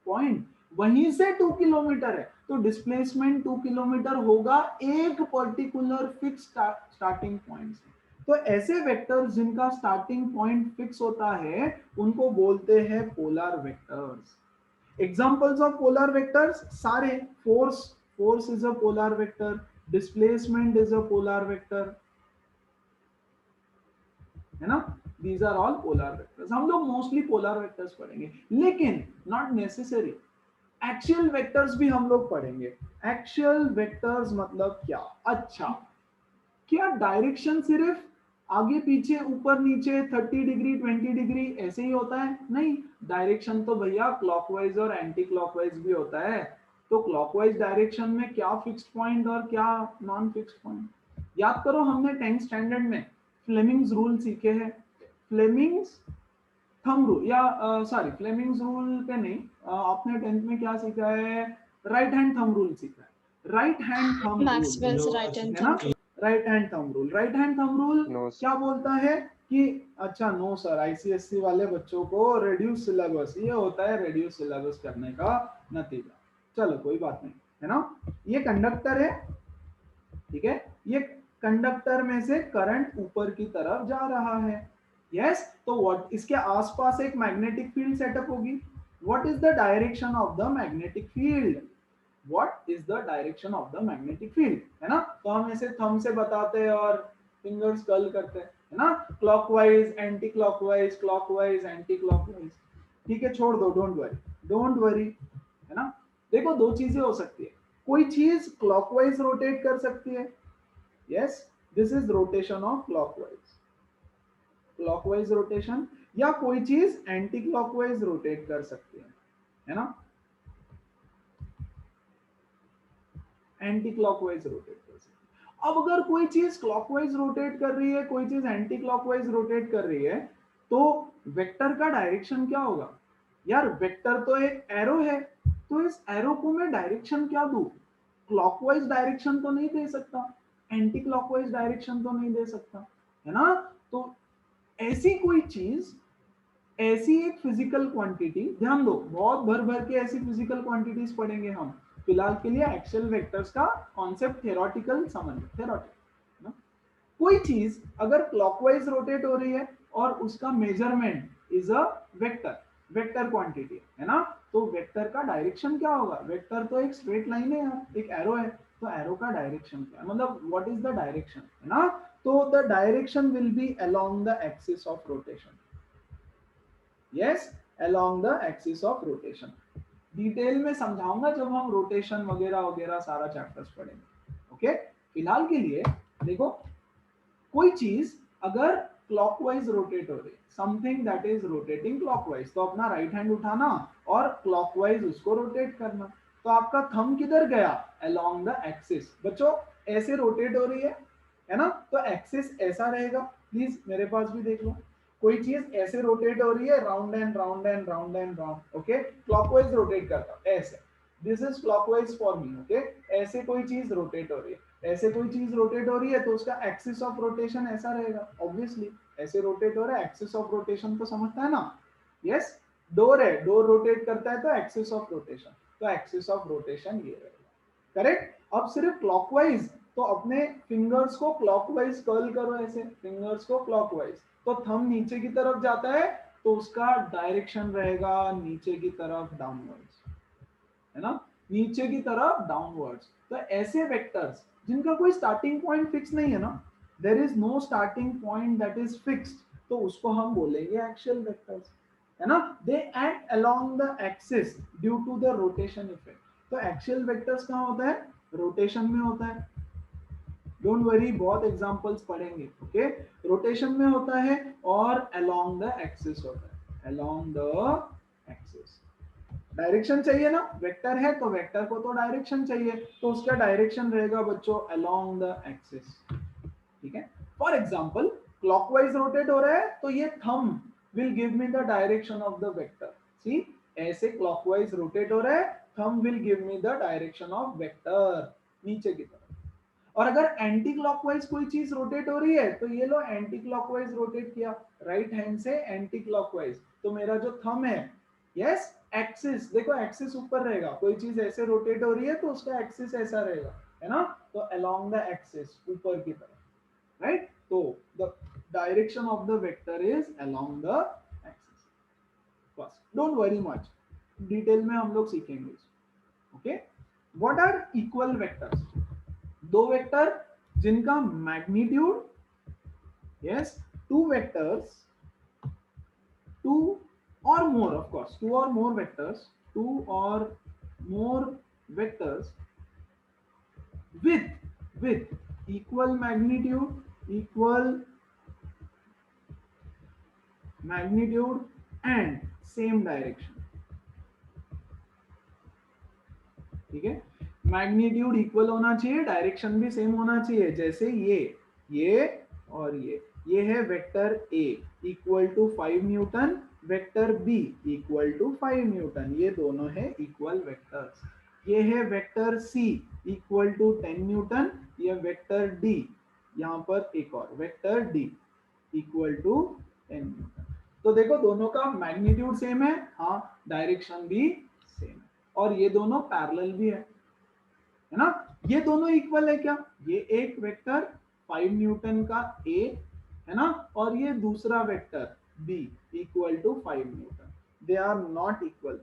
पॉइंट, वहीं से 2 किलोमीटर है तो डिस्प्लेसमेंट 2 किलोमीटर होगा एक पर्टिकुलर फिक्स स्टार्टिंग पॉइंट से। तो ऐसे वेक्टर्स जिनका स्टार्टिंग पॉइंट फिक्स होता है उनको बोलते हैं polar vectors. Examples of polar vectors सारे, force is a polar vector, displacement is a polar vector, है ना, these are all polar vectors. हम लोग मोस्टली पोलर वेक्टर्स पढ़ेंगे, लेकिन नॉट नेसेसरी, एक्सियल वेक्टर्स भी हम लोग पढ़ेंगे। एक्सियल वेक्टर्स मतलब क्या? अच्छा, क्या डायरेक्शन सिर्फ आगे पीछे ऊपर नीचे 30 डिग्री 20 डिग्री ऐसे ही होता है? नहीं, डायरेक्शन तो भैया क्लॉकवाइज और एंटी क्लॉकवाइज भी होता है। तो क्लॉकवाइज डायरेक्शन में क्या फिक्स्ड पॉइंट और क्या नॉन फिक्स्ड पॉइंट? याद करो, हमने 10th स्टैंडर्ड में फ्लेमिंग्स रूल सीखे हैं। फ्लेमिंग्स थंब रूल, या सॉरी फ्लेमिंग्स रूल पे नहीं, आपने 10th में क्या सीखा है? राइट हैंड थंब रूल सीखा है। Right hand thumb rule Maxwell's right hand है ना, thumb. Right hand thumb rule. Right hand thumb rule no क्या बोलता है कि, अच्छा नो सर, आईसीएससी वाले बच्चों को रिड्यूस सिलेबस, ये होता है रिड्यूस सिलेबस करने का नतीजा। चलो कोई बात नहीं, है ना। ये कंडक्टर है, ठीक है, ये कंडक्टर में से करंट ऊपर की तरफ जा रहा है। यस, तो व्हाट, इसके आसपास एक मैग्नेटिक फील्ड सेटअप होगी। What is the direction of the magnetic field? What is the direction of the magnetic field, है ना। तो हम ऐसे थंब से बताते हैं और फिंगर्स कर्ल करते हैं, है ना, clockwise anti clockwise, clockwise anti clockwise. ठीक है, छोड़ दो, डोंट वरी, है ना। देखो, दो चीजें हो सकती है, कोई चीज क्लॉकवाइज रोटेट कर सकती है, yes, this is rotation of clockwise rotation, या कोई चीज एंटी क्लॉकवाइज रोटेट कर सकती है ना, एंटी क्लॉकवाइज रोटेट कर सकती है। अब अगर कोई चीज क्लॉकवाइज रोटेट कर रही है, कोई चीज एंटी क्लॉकवाइज रोटेट कर रही है, तो वेक्टर का डायरेक्शन क्या होगा? यार वेक्टर तो एक एरो है, तो इस एरो को मैं डायरेक्शन क्या दूं? क्लॉकवाइज डायरेक्शन तो नहीं दे सकता, एंटी क्लॉकवाइज डायरेक्शन तो नहीं दे सकता, है ना। तो ऐसी कोई चीज, ऐसी एक फिजिकल क्वांटिटी, ध्यान दो, बहुत भर भर के ऐसी फिजिकल क्वांटिटीज पढ़ेंगे हम। फिलहाल के लिए एक्सियल वेक्टर्स का कॉन्सेप्ट थ्योरेटिकल समझ, थ्योरेटिकल ना। कोई चीज अगर क्लॉकवाइज रोटेट हो रही है और उसका measurement is a vector quantity, है ना, तो वेक्टर का डायरेक्शन क्या होगा? वेक्टर तो एक स्ट्रेट लाइन है यार, एक एरो है, तो एरो का डायरेक्शन क्या है, मतलब व्हाट इज द डायरेक्शन, है ना। तो the direction will be along the axis of rotation, yes, along the axis of rotation. Detail में समझाऊंगा जब हम रोटेशन वगैरह वगैरह सारा चैप्टर्स पढ़ेंगे, ओके। फिलहाल के लिए देखो, कोई चीज अगर क्लॉकवाइज रोटेट हो रही है, something that is rotating clockwise, तो अपना राइट हैंड उठाना और क्लॉकवाइज उसको रोटेट करना। तो आपका थंब किधर गया, अलोंग द एक्सिस। बच्चों ऐसे रोटेट हो रही है ना, तो एक्सिस ऐसा रहेगा। प्लीज मेरे पास भी देख लो, कोई चीज ऐसे रोटेट हो रही है, round and round and round and round, okay, clockwise rotate करता हूं ऐसे, this is clockwise for me, okay. ऐसे कोई चीज रोटेट हो रही है, ऐसे कोई चीज रोटेट हो रही है, तो उसका एक्सिस ऑफ रोटेशन ऐसा रहेगा, ऑब्वियसली ऐसे रोटेट हो रहा है, एक्सिस ऑफ रोटेशन तो समझता है ना, यस। डोर है, डोर रोटेट करता है तो एक्सिस ऑफ रोटेशन, तो एक्सिस ऑफ रोटेशन ये रहेगा, करेक्ट। अब सिर्फ क्लॉकवाइज, तो अपने फिंगर्स को क्लॉकवाइज कर्ल करो, ऐसे फिंगर्स को क्लॉकवाइज, तो थंब नीचे की तरफ जाता है तो उसका डायरेक्शन रहेगा नीचे की तरफ, डाउनवर्ड्स, है ना, नीचे की तरफ डाउनवर्ड्स। तो ऐसे वेक्टर्स जिनका कोई स्टार्टिंग पॉइंट फिक्स नहीं है ना, there is no starting point that is fixed, तो उसको हम बोलेंगे एक्सियल वेक्टर्स, है ना। They act along the axis due to the rotation effect. तो एक्सियल वेक्टर्स कहाँ होता है, रोटेशन में होता है, डोंट वरी, बहुत एग्जांपल्स पढ़ेंगे, ओके। रोटेशन में होता है और अलोंग द एक्सिस होता है, अलोंग द एक्सिस। डायरेक्शन चाहिए ना, वेक्टर है तो वेक्टर को तो डायरेक्शन चाहिए, तो उसका डायरेक्शन रहेगा बच्चों अलोंग द एक्सिस, ठीक है। फॉर एग्जांपल क्लॉकवाइज रोटेट हो रहा है, तो ये thumb will give me the direction of the vector, see ऐसे क्लॉकवाइज रोटेट हो रहा है, thumb will give me the direction of vector नीचे की तरफ। और अगर एंटी क्लॉकवाइज कोई चीज रोटेट हो रही है, तो ये लो एंटी क्लॉकवाइज रोटेट किया, राइट हैंड से एंटी क्लॉकवाइज, तो मेरा जो थंब है, यस, एक्सिस, देखो एक्सिस ऊपर रहेगा, कोई चीज ऐसे रोटेट हो रही है तो उसका एक्सिस ऐसा रहेगा, है ना, तो अलोंग द एक्सिस, ऊपर की तरफ, राइट। तो the direction of the vector is along the axis, बस, डोंट वरी मच, डिटेल में हम लोग सीखेंगे, okay. What are equal vectors, दो वेक्टर जिनका magnitude, yes, two vectors, two or more, of course, two or more vectors with equal magnitude and same direction, ठीक है। Magnitude equal होना चाहिए, डायरेक्शन भी सेम होना चाहिए, जैसे ये और ये है vector A equal to 5 newton, vector B equal to 5 newton, ये दोनों है इक्वल वेक्टर्स। ये है vector C equal to 10 newton, ये वेक्टर D, यहाँ पर एक और vector D equal to 10 newton. तो देखो दोनों का मैग्नीट्यूड सेम है, हाँ, डायरेक्शन भी सेम है, और ये दोनों पैरेलल भी है ना। ये दोनों इक्वल है क्या, ये एक वेक्टर 5 न्यूटन का A है ना, और ये दूसरा vector B equal to 5 newton, they are not equal,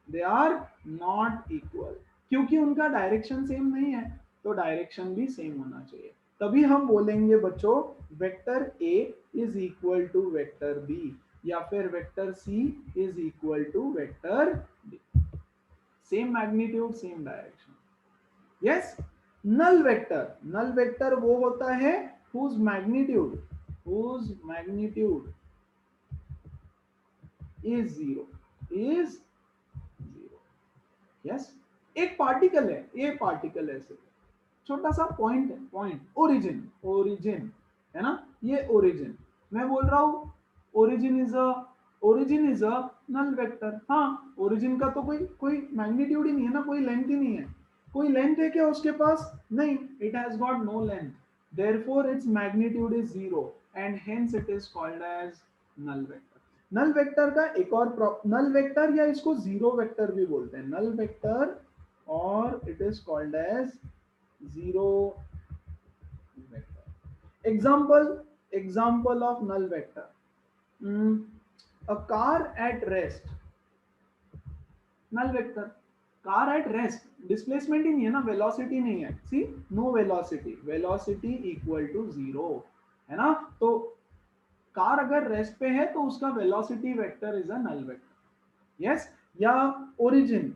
they are not equal, क्योंकि उनका डायरेक्शन सेम नहीं है, तो डायरेक्शन भी सेम होना चाहिए, तभी हम बोलेंगे बच्चों vector A is equal to vector B, या फिर vector C is equal to vector D, same magnitude same direction, yes. Null vector वो होता है whose magnitude is zero, yes। एक पार्टिकल है, ये पार्टिकल है, छोटा सा पॉइंट है, ओरिजिन है ना, ये ओरिजिन, मैं बोल रहा हूं origin is a null vector, हाँ, ओरिजिन का तो कोई मैग्नीट्यूड ही नहीं है ना, कोई लेंथ ही नहीं है, कोई लेंथ है क्या उसके पास, नहीं, it has got no length, therefore its magnitude is zero and hence it is called as null vector। Null vector का एक और नल वेक्टर, या इसको जीरो वेक्टर भी बोलते हैं, नल वेक्टर, और it is called as zero vector. Example of null vector, a car at rest, null vector, car at rest, displacement ही नहीं है ना, वेलोसिटी नहीं है, see no velocity, velocity equal to 0 है ना। तो कार अगर रेस्ट पे है तो उसका velocity vector is a null vector, yes. या ओरिजिन,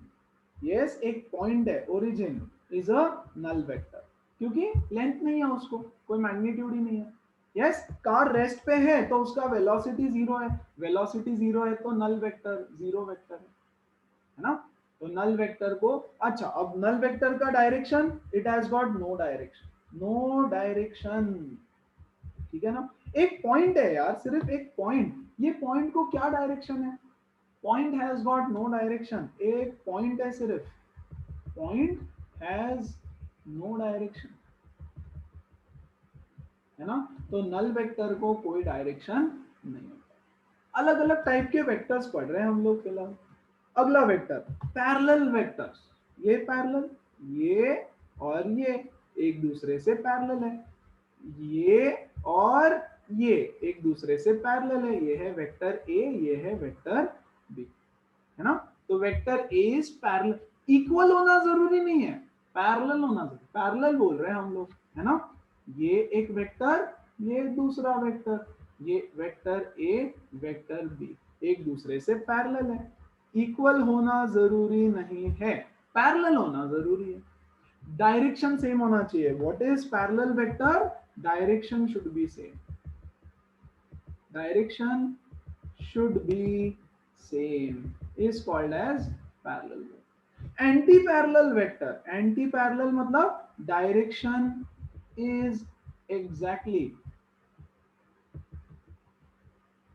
यस, एक पॉइंट है origin is a null vector, क्योंकि लेंथ नहीं है उसको, कोई मैग्नीट्यूड ही नहीं है, यस। कार रेस्ट पे है तो उसका वेलोसिटी 0 है, वेलोसिटी 0 है तो नल वेक्टर 0 वेक्टर है ना। तो नल वेक्टर को, अच्छा अब नल वेक्टर का direction, it has got no direction, no direction, ठीक है ना। एक पॉइंट है यार, सिर्फ एक पॉइंट, ये पॉइंट को क्या डायरेक्शन है, point has got no direction, एक पॉइंट है सिर्फ, पॉइंट हैज नो डायरेक्शन, है ना। तो नल वेक्टर को कोई डायरेक्शन नहीं होता। अलग अलग टाइप के वेक्टर्स पढ़ रहे हैं हम लोग फिलहाल। अगला वेक्टर पैरेलल वेक्टर्स, ये पैरेलल, ये और ये एक दूसरे से पैरेलल है, ये और ये एक दूसरे से पैरेलल है, ये है वेक्टर ए, ये है वेक्टर बी, है ना। तो vector A is parallel, equal होना जरूरी नहीं है, पैरेलल होना जरूरी, पैरेलल बोल रहे हैं हम लोग, है ना। ये एक वेक्टर, ये दूसरा वेक्टर, ये वेक्टर ए वेक्टर बी एक दूसरे से पैरेलल है, इक्वल होना जरूरी नहीं है, पैरेलल होना जरूरी है। डायरेक्शन सेम होना चाहिए, what is parallel vector, direction should be same, direction should be same is called as parallel vector. Anti-parallel vector, anti-parallel मतलब direction is exactly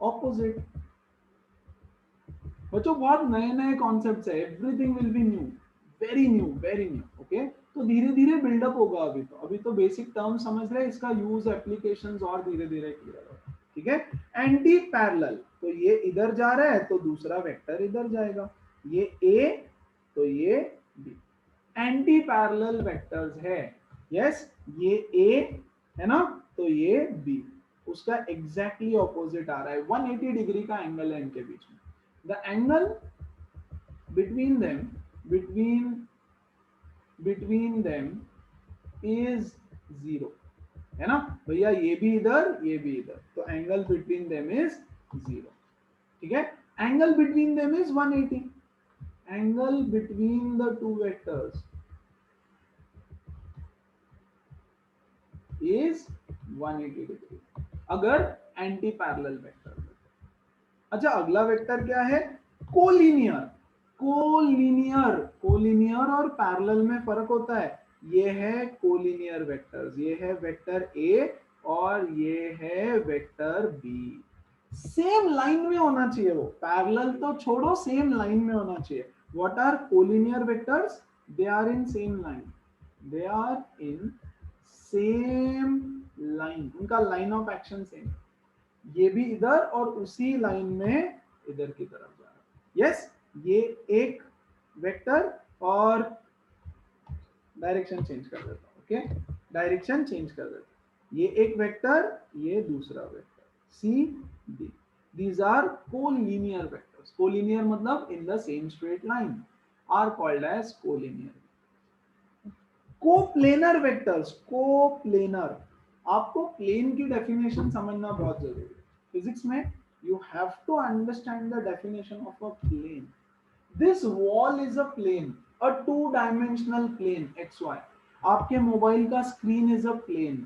opposite. बच्चों बहुत नए नए कॉन्सेप्ट्स है, everything will be new, very new, very new, okay. तो धीरे धीरे buildup होगा, अभी तो बेसिक टर्म समझ रहे हैं, इसका यूज एप्लीकेशंस और धीरे धीरे क्लियर होगा, ठीक है। एंटी पैरेलल, तो ये इधर जा रहा है तो दूसरा वेक्टर इधर जाएगा, ये ए तो ये बी, एंटी पैरेलल वेक्टर्स है, यस। ये ए है ना, तो ये बी, उसका एग्जैक्टली ऑपोजिट आ रहा है, 180 डिग्री का एंगल है इनके बीच में। The angle between them is 0, है ना भैया, ये भी इधर, तो एंगल बिटवीन देम इज 0, ठीक है। Angle between them is 180, angle between the two vectors is 180 degree अगर एंटी पैरेलल वेक्टर। अच्छा अगला वेक्टर क्या है, कोलिनियर, कोलिनियर और पैरेलल में फर्क होता है, ये है कोलिनियर वेक्टर्स, ये है वेक्टर ए और ये है वेक्टर बी, सेम लाइन में होना चाहिए, वो पैरेलल तो छोड़ो, सेम लाइन में होना चाहिए। What are collinear vectors, they are in same line, they are in same line, उनका लाइन ऑफ एक्शन सेम, ये भी इधर और उसी लाइन में इधर की तरफ जा रहा है, यस। ये एक वेक्टर और डायरेक्शन चेंज कर देता हूं, ओके, डायरेक्शन चेंज कर देता हूं, ये एक वेक्टर, ये दूसरा vector, C D, these are collinear vectors, collinear मतलब in the same straight line, are called as collinear. Coplanar vectors, coplanar, आपको प्लेन की डेफिनेशन समझना बहुत जरूरी है फिजिक्स में, you have to understand the definition of a plane. This wall is a plane, a two dimensional plane x Y, आपके mobile का screen is a plane,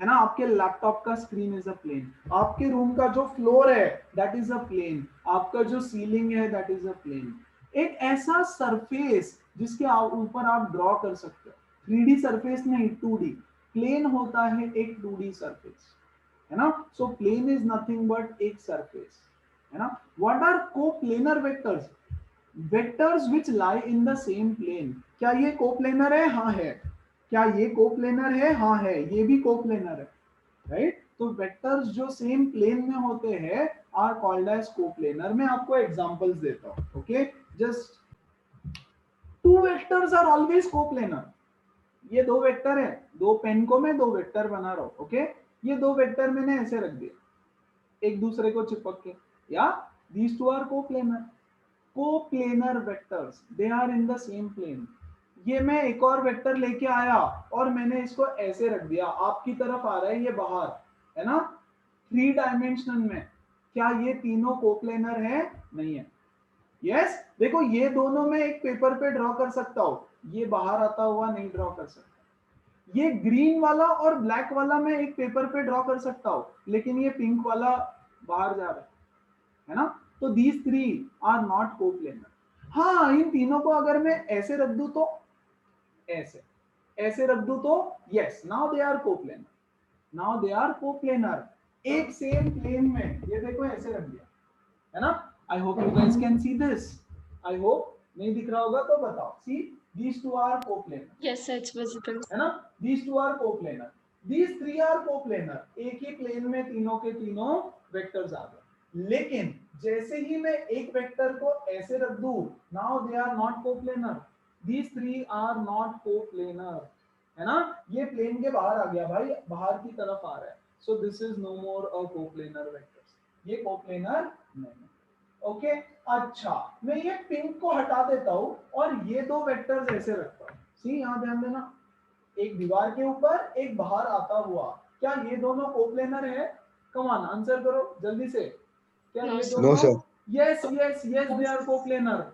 है ना, आपके लैपटॉप का स्क्रीन इज अ प्लेन, आपके room का जो floor है दैट इज अ प्लेन, आपका जो सीलिंग है दैट इज अ प्लेन, एक ऐसा सरफेस जिसके ऊपर आप ड्रॉ कर सकते हो, 3D सरफेस नहीं 2D, प्लेन होता है एक 2D सरफेस, है ना। So plane is nothing but एक सरफेस, है ना। What are coplanar vectors, vectors which lie in the same plane, क्या ये कोप्लेनर है, हाँ है, क्या ये कोप्लेनर है, हाँ है, ये भी कोप्लेनर है, राइट। तो वेक्टर्स जो सेम प्लेन में होते हैं आर कॉल्ड एज कोप्लेनर। मैं आपको एग्जांपल्स देता हूं, okay, just two vectors are always coplanar, ये दो वेक्टर है, दो पेन को मैं दो वेक्टर बना रहा हूं, ओके, ये दो वेक्टर मैंने ऐसे रख दिए एक दूसरे को चिपक के, या these two are coplanar, coplanar vectors, they are in the same plane. ये मैं एक और वेक्टर लेके आया और मैंने इसको ऐसे रख दिया, आपकी तरफ आ रहा है, ये बाहर है ना, 3 डायमेंशनल में। क्या ये तीनों कोप्लेनर है? नहीं है। यस, देखो ये दोनों मैं एक पेपर पे ड्रॉ कर सकता हूं, ये बाहर आता हुआ नहीं ड्रॉ कर सकता। ये ग्रीन वाला और ब्लैक वाला मैं एक पेपर पे ड्रॉ कर सकता हूं, लेकिन ये पिंक वाला बाहर जा रहा है ना। तो दीज 3 आर नॉट कोप्लेनर। हाँ, इन तीनों को अगर मैं ऐसे रख दूं तो ऐसे, ऐसे रख दूं तो yes, now they are coplanar, now they are coplanar. एक सेम प्लेन में, ये देखो ऐसे रख दिया है ना। I hope you guys can see this. I hope, नहीं दिख रहा होगा तो बताओ। सी, these 2 are coplanar, Yes, it's visible. है ना। these 2 are coplanar, these 3 are coplanar। एक ही प्लेन में तीनों के तीनों वेक्टर्स आ गए। लेकिन जैसे ही मैं एक वेक्टर को ऐसे रख दूं, now they are not coplanar, these 3 are not coplanar, है ना। ये प्लेन के बाहर आ गया भाई, बाहर की तरफ आ रहा है। So this is no more a coplanar vectors, ये कोप्लेनर नहीं। ओके, अच्छा मैं ये पिंक को हटा देता हूं और ये दो वेक्टर्स ऐसे रखता हूं। सी, यहां ध्यान देना, एक दीवार के ऊपर, एक बाहर आता हुआ। क्या ये दोनों कोप्लेनर है? कम ऑन, आंसर करो जल्दी से। क्या No, ये sir. दोनों? No, sir. Yes yes yes, they are coplanar,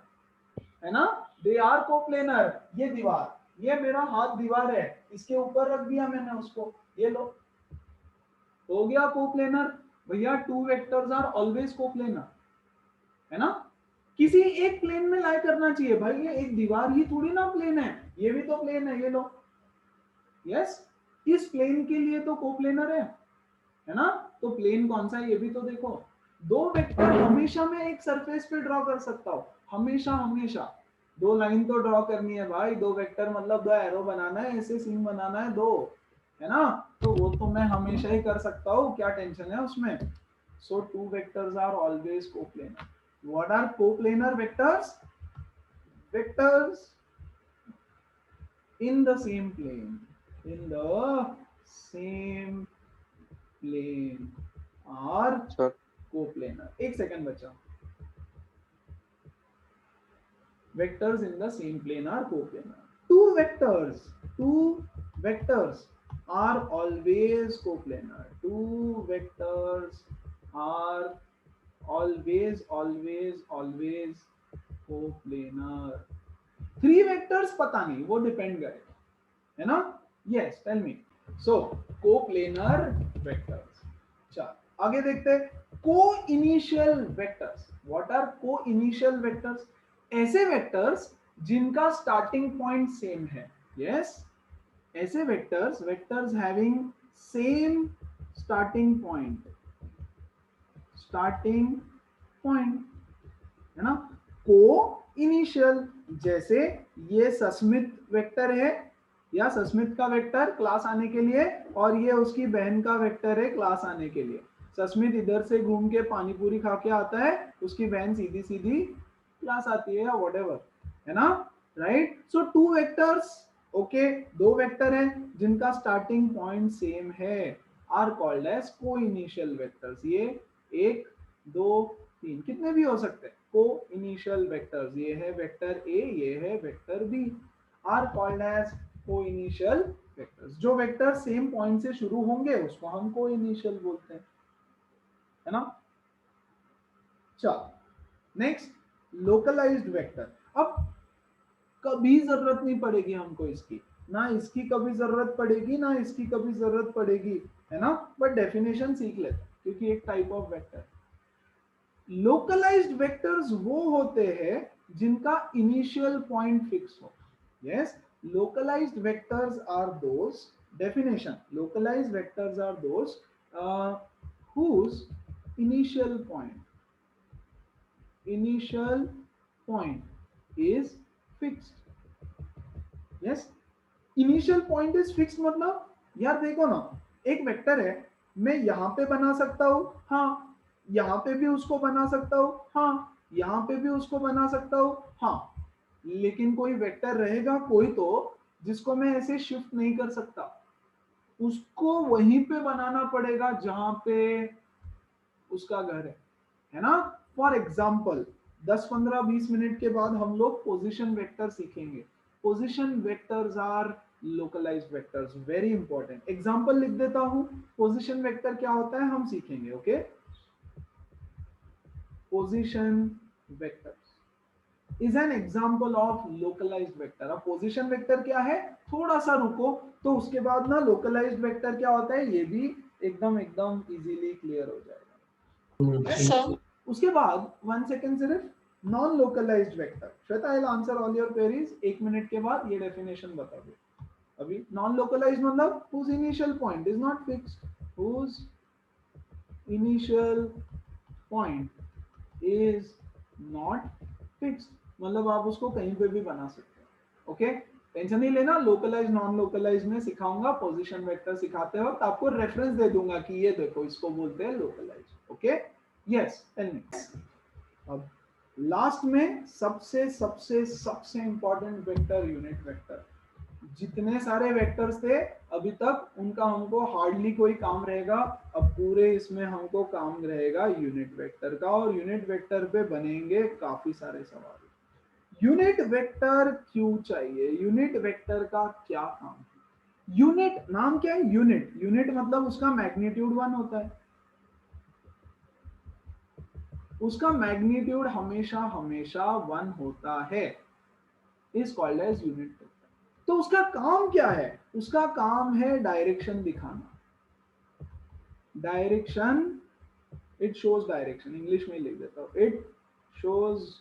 है ना, दे आर कोप्लेनर। ये दीवार, ये मेरा हाथ दीवार है, इसके ऊपर रख दिया मैंने उसको, ये लो, हो गया कोप्लेनर। भैया 2 वेक्टर्स आर ऑलवेज कोप्लेनर, है ना। किसी एक प्लेन में लाई करना चाहिए भाई, ये एक दीवार ही थोड़ी ना प्लेन है, ये भी तो प्लेन है, ये लो। यस, इस प्लेन के लिए तो कोप्लेनर है ना। तो प्लेन कौन सा है ये भी तो देखो। 2 वेक्टर हमेशा मैं एक सरफेस पे ड्रॉ कर सकता हूं, हमेशा हमेशा। 2 लाइन तो ड्रॉ करनी है भाई, 2 वेक्टर मतलब 2 एरो बनाना है, ऐसे सीन बनाना है 2, है ना। तो वो तो मैं हमेशा ही कर सकता हूं, क्या टेंशन है उसमें। So 2 vectors are always coplanar. What are coplanar vectors? Vectors in the same plane. In the same plane are Sir. coplanar. एक सेकंड बचा। Vectors in the same plane are coplanar. Two vectors are always coplanar. 2 vectors are always coplanar। 3 vectors पता नहीं, वो depend करेगा, है ना। Yes, tell me. So coplanar vectors. चल आगे देखते हैं, को इनिशियल वेक्टर्स। व्हाट आर को इनिशियल वेक्टर्स? ऐसे वेक्टर्स जिनका स्टार्टिंग पॉइंट सेम है। यस, ऐसे vectors having same starting point, है ना। को इनिशियल, जैसे ये सस्मित वेक्टर है, या सस्मित का वेक्टर क्लास आने के लिए, और ये उसकी बहन का वेक्टर है क्लास आने के लिए। सस्मित इधर से घूम के पानी पूरी खा के आता है, उसकी बहन सीधी सीधी क्लास आती है, या व्हाटएवर, है ना, राइट। सो 2 वेक्टर्स, ओके, 2 वेक्टर हैं जिनका स्टार्टिंग पॉइंट सेम है, are called as co initial vectors. ये 1 2 3 कितने भी हो सकते हैं, को इनिशियल वेक्टर्स। ये है वेक्टर ए, ये है vector B, are called as co initial vectors. जो वेक्टर सेम पॉइंट से शुरू होंगे उसको हम को इनिशियल बोलते हैं, है ना। चलो नेक्स्ट, लोकलाइज्ड वेक्टर। अब कभी जरूरत नहीं पड़ेगी हमको इसकी, ना इसकी कभी जरूरत पड़ेगी, ना इसकी कभी जरूरत पड़ेगी, है ना। बट डेफिनेशन सीख लेते क्योंकि एक type of vector. Localized vectors वो होते हैं जिनका इनिशियल पॉइंट फिक्स हो। Yes, localized vectors are those, definition, localized vectors are those whose initial point is fixed। yes, initial point is fix मतलब, यार देखो ना, एक वेक्टर है, मैं यहां पे बना सकता हूं, हाँ, यहां पे भी उसको बना सकता हूं, हाँ, यहां पे भी उसको बना सकता हूं, हाँ, लेकिन कोई वेक्टर रहेगा कोई तो जिसको मैं ऐसे शिफ्ट नहीं कर सकता, उसको वहीं पे बनाना पड़ेगा जहां पे उसका घर है ना। फॉर एग्जाम्पल, 10-15-20 मिनट के बाद हम लोग पोजीशन वेक्टर सीखेंगे। Position vectors are localized vectors, very important. Example लिख देता हूं, पोजीशन वेक्टर क्या होता है हम सीखेंगे। Okay, position vector is an example of localized vector। अब पोजीशन वेक्टर क्या है, थोड़ा सा रुको तो उसके बाद ना लोकलाइज्ड वेक्टर क्या होता है ये भी एकदम इजीली क्लियर हो जाएगा। सर उसके बाद 1 सेकंड सिर्फ, non localized vector. Shweta, I will answer all your queries. 1 minute के बाद ये डेफिनेशन बता दो। अभी नॉन लोकलाइज्ड मतलब whose initial point is not fixed, whose initial point is not fixed, मतलब आप उसको कहीं पे भी बना सकते हैं। ओके, टेंशन नहीं लेना, लोकलाइज नॉन लोकलाइज में सिखाऊंगा। पोजीशन वेक्टर सिखाते वक्त आपको रेफरेंस दे दूंगा कि ये देखो इसको बोलते हैं localize. Okay, yes, tell me. अब लास्ट में सबसे सबसे सबसे इंपॉर्टेंट वेक्टर, यूनिट वेक्टर। जितने सारे वेक्टर्स थे अभी तक उनका हमको हार्डली कोई काम रहेगा, अब पूरे इसमें हमको काम रहेगा यूनिट वेक्टर का, और यूनिट वेक्टर पे बनेंगे काफी सारे सवाल। यूनिट वेक्टर क्यों चाहिए, यूनिट वेक्टर का क्या काम है? यूनिट नाम क्या है, यूनिट। यूनिट मतलब उसका मैग्नीट्यूड 1 होता है, उसका मैग्नीट्यूड हमेशा हमेशा 1 होता है, is called as unit vector. तो उसका काम क्या है, उसका काम है डायरेक्शन दिखाना। Direction, it shows direction, English में लिख देता हूं, इट शोज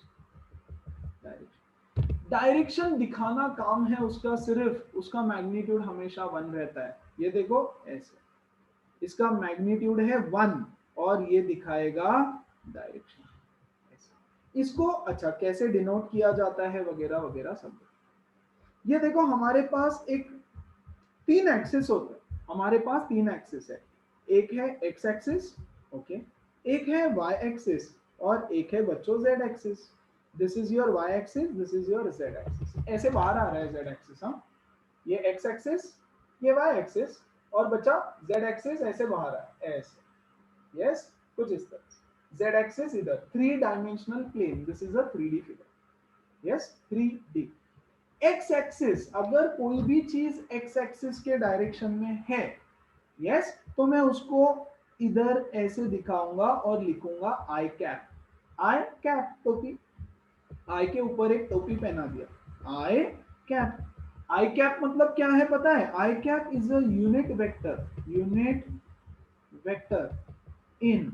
डायरेक्शन दिखाना काम है उसका। सिर्फ उसका मैग्नीट्यूड हमेशा 1 रहता है। ये देखो ऐसे, इसका मैग्नीट्यूड है 1 और ये दिखाएगा डायरेक्शन। इसको अच्छा कैसे डिनोट किया जाता है वगैरह वगैरह सब। ये देखो हमारे पास एक 3 एक्सिस होते हैं, हमारे पास 3 एक्सिस है। एक है एक्स एक्सिस, ओके, एक है वाई एक्सिस और एक है बच्चों Z axis. This is your y axis, this is your z axis. ऐसे बाहर आ रहा है z एक्सिस, हाँ, ये x एक्सिस, ये y एक्सिस, और बच्चा z एक्सिस ऐसे बाहर है ऐसे। यस, कुछ इस तरह। z एक्सिस इधर, 3 dimensional plane, this is a 3D figure. Yes, 3D। x axis, अगर कोई भी चीज x एक्सिस के डायरेक्शन में है, यस, तो मैं उसको इधर ऐसे दिखाऊंगा और लिखूंगा आई कैप। आई कैप, टोपी, आई के ऊपर एक टोपी पहना दिया, आई कैप। आई कैप मतलब क्या है पता है, I cap is a unit vector, unit vector in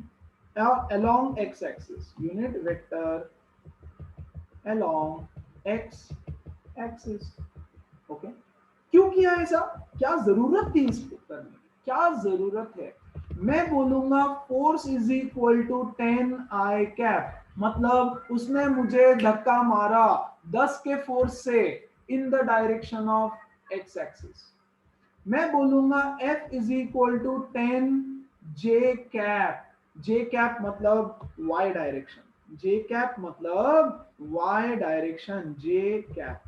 along x axis, unit vector along x axis। Okay, क्यों किया ऐसा, क्या जरूरत थी इसको करने की, क्या जरूरत है? मैं बोलूंगा force is equal to 10 i cap, मतलब उसने मुझे धक्का मारा 10 के फोर्स से in the direction of x axis. मैं बोलूंगा F is equal to 10 j cap. J cap मतलब y डायरेक्शन, जे कैप मतलब y डायरेक्शन, जे कैप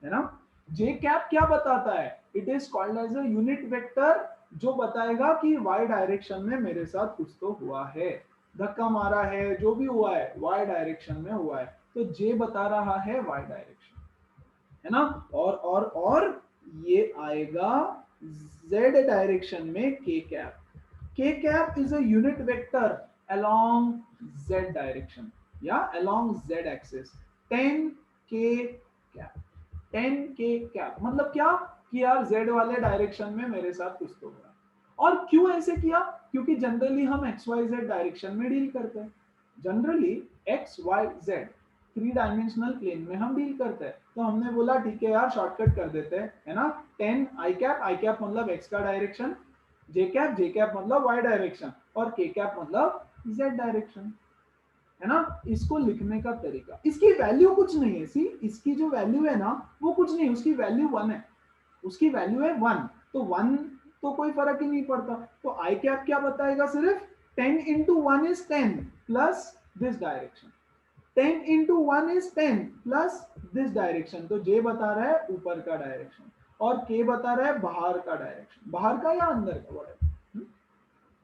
है ना। जे कैप क्या बताता है, it is called as a unit vector, जो बताएगा कि y डायरेक्शन में मेरे साथ कुछ तो हुआ है, धक्का मारा है, जो भी हुआ है y डायरेक्शन में हुआ है, तो जे बता रहा है y डायरेक्शन, है ना। और ये आएगा z डायरेक्शन में k cap. k cap is a unit vector along z direction या along z axis. 10 k cap, 10 k cap मतलब क्या कि यार z वाले डायरेक्शन में मेरे साथ कुछ तो हुआ। और क्यों ऐसे किया, क्योंकि जनरली हम xyz डायरेक्शन में डील करते हैं, जनरली xyz 3 डायमेंशनल प्लेन में हम डील करते हैं। तो हमने बोला ठीक है यार शॉर्टकट कर देते हैं, है ना। 10 आई कैप मतलब x का डायरेक्शन, जे कैप मतलब y डायरेक्शन, और k कैप मतलब z डायरेक्शन, है ना। इसको लिखने का तरीका, इसकी वैल्यू कुछ नहीं है, सी इसकी जो वैल्यू है ना वो कुछ नहीं, उसकी वैल्यू 1 है, उसकी वैल्यू है 1, तो 1 तो कोई फर्क ही नहीं पड़ता। तो आई कैप क्या बताएगा, सिर्फ 10 into 1 is 10 plus this direction, 10 into 1 is 10 plus this direction। तो जे बता रहा है ऊपर का डायरेक्शन और के बता रहा है बाहर का डायरेक्शन, बाहर का या अंदर का,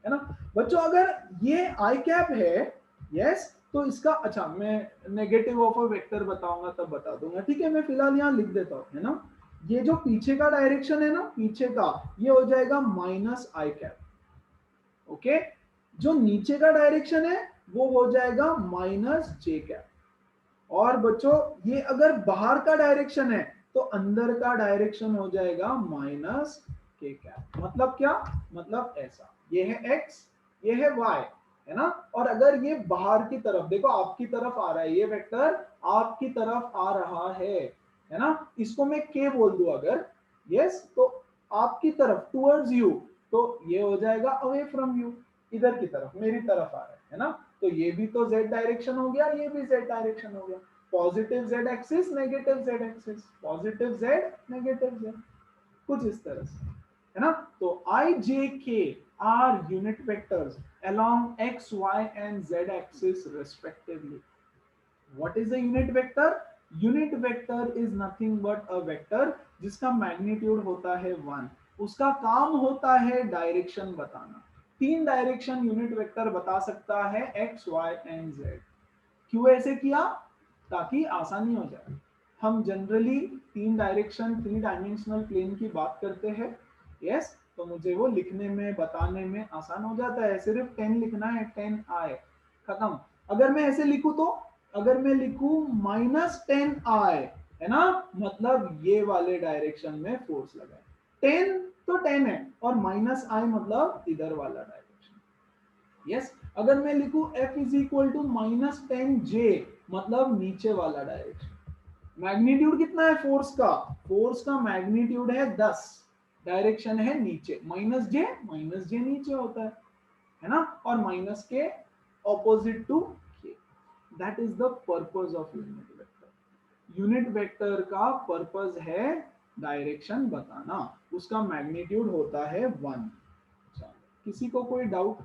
है ना बच्चों। अगर ये आई कैप है, यस, तो इसका अच्छा मैं नेगेटिव ऑफ अ वेक्टर बताऊंगा तब बता दूंगा, ठीक है। मैं फिलहाल यहाँ लिख देता हूँ, है ना। ये जो पीछे का डायरेक्शन है ना, पीछे का, ये हो जाएगा माइनस आई कैप, ओके। जो नीचे का डायरेक्शन है वो हो जाएगा माइनस जे कैप। और बच्चों ये अगर बाहर का डायरेक्शन है तो अंदर का डायरेक्शन हो जाएगा माइनस के कैप। मतलब क्या, मतलब ऐसा, ये है एक्स, ये है वाई, है ना। और अगर ये बाहर की तरफ देखो, आपकी तरफ आ रहा है, ये वेक्टर आपकी तरफ आ रहा है ना। इसको मैं के बोल दूं अगर, यस, तो आपकी तरफ, टुवर्ड्स यू, तो ये हो जाएगा अवे फ्रॉम यू, इधर की तरफ, मेरी तरफ आ रहा है ना। तो ये भी तो z डायरेक्शन हो गया, ये भी z डायरेक्शन हो गया। Positive z axis, negative z axis, positive z, negative z, कुछ इस तरह से, है ना। तो I, J, K are unit vectors along x, y and z axis respectively. What is a unit vector? Unit vector is nothing but a vector जिसका magnitude होता है 1, उसका काम होता है डायरेक्शन बताना। 3 डायरेक्शन यूनिट वेक्टर बता सकता है, x, y एंड z। क्यों ऐसे किया? ताकि आसानी हो जाए। हम जनरली 3 डायरेक्शन, 3 डायमेंशनल प्लेन की बात करते हैं, यस। तो मुझे वो लिखने में, बताने में आसान हो जाता है। सिर्फ 10 लिखना है, 10 आए, खत्म। अगर मैं ऐसे लिखूं तो, अगर मैं लिखूं -10 आए, है ना, मतलब ये वाले डायरेक्शन में फोर्स लगा है। 10 तो 10 है, और माइनस आई मतलब इधर वाला डायरेक्शन, यस। अगर मैं लिखूं F is equal to -10J, मतलब नीचे वाला डायरेक्शन। मैग्नीट्यूड कितना है फोर्स का? फोर्स का मैग्नीट्यूड है 10, डायरेक्शन है नीचे, माइनस जे नीचे होता है ना, और माइनस के ऑपोजिट टू के। That is the purpose of unit vector. Unit vector का पर्पस है डायरेक्शन बताना, उसका मैग्नीट्यूड होता है 1। किसी को कोई डाउट?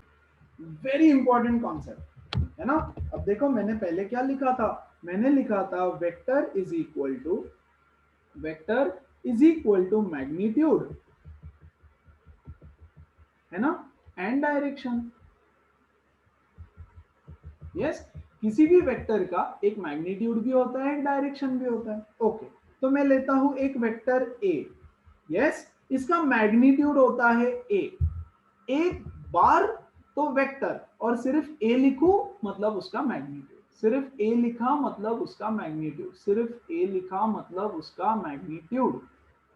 वेरी इंपॉर्टेंट कॉन्सेप्ट, है ना। अब देखो मैंने पहले क्या लिखा था, मैंने लिखा था vector is equal to magnitude, है ना, एंड डायरेक्शन, यस। किसी भी वेक्टर का एक मैग्नीट्यूड भी होता है, एक डायरेक्शन भी होता है, ओके। तो मैं लेता हूं एक वेक्टर ए, यस, इसका मैग्नीट्यूड होता है ए। एक बार तो वेक्टर, और सिर्फ ए लिखूं मतलब उसका मैग्नीट्यूड, सिर्फ ए लिखा मतलब उसका मैग्नीट्यूड, सिर्फ ए लिखा मतलब उसका मैग्नीट्यूड,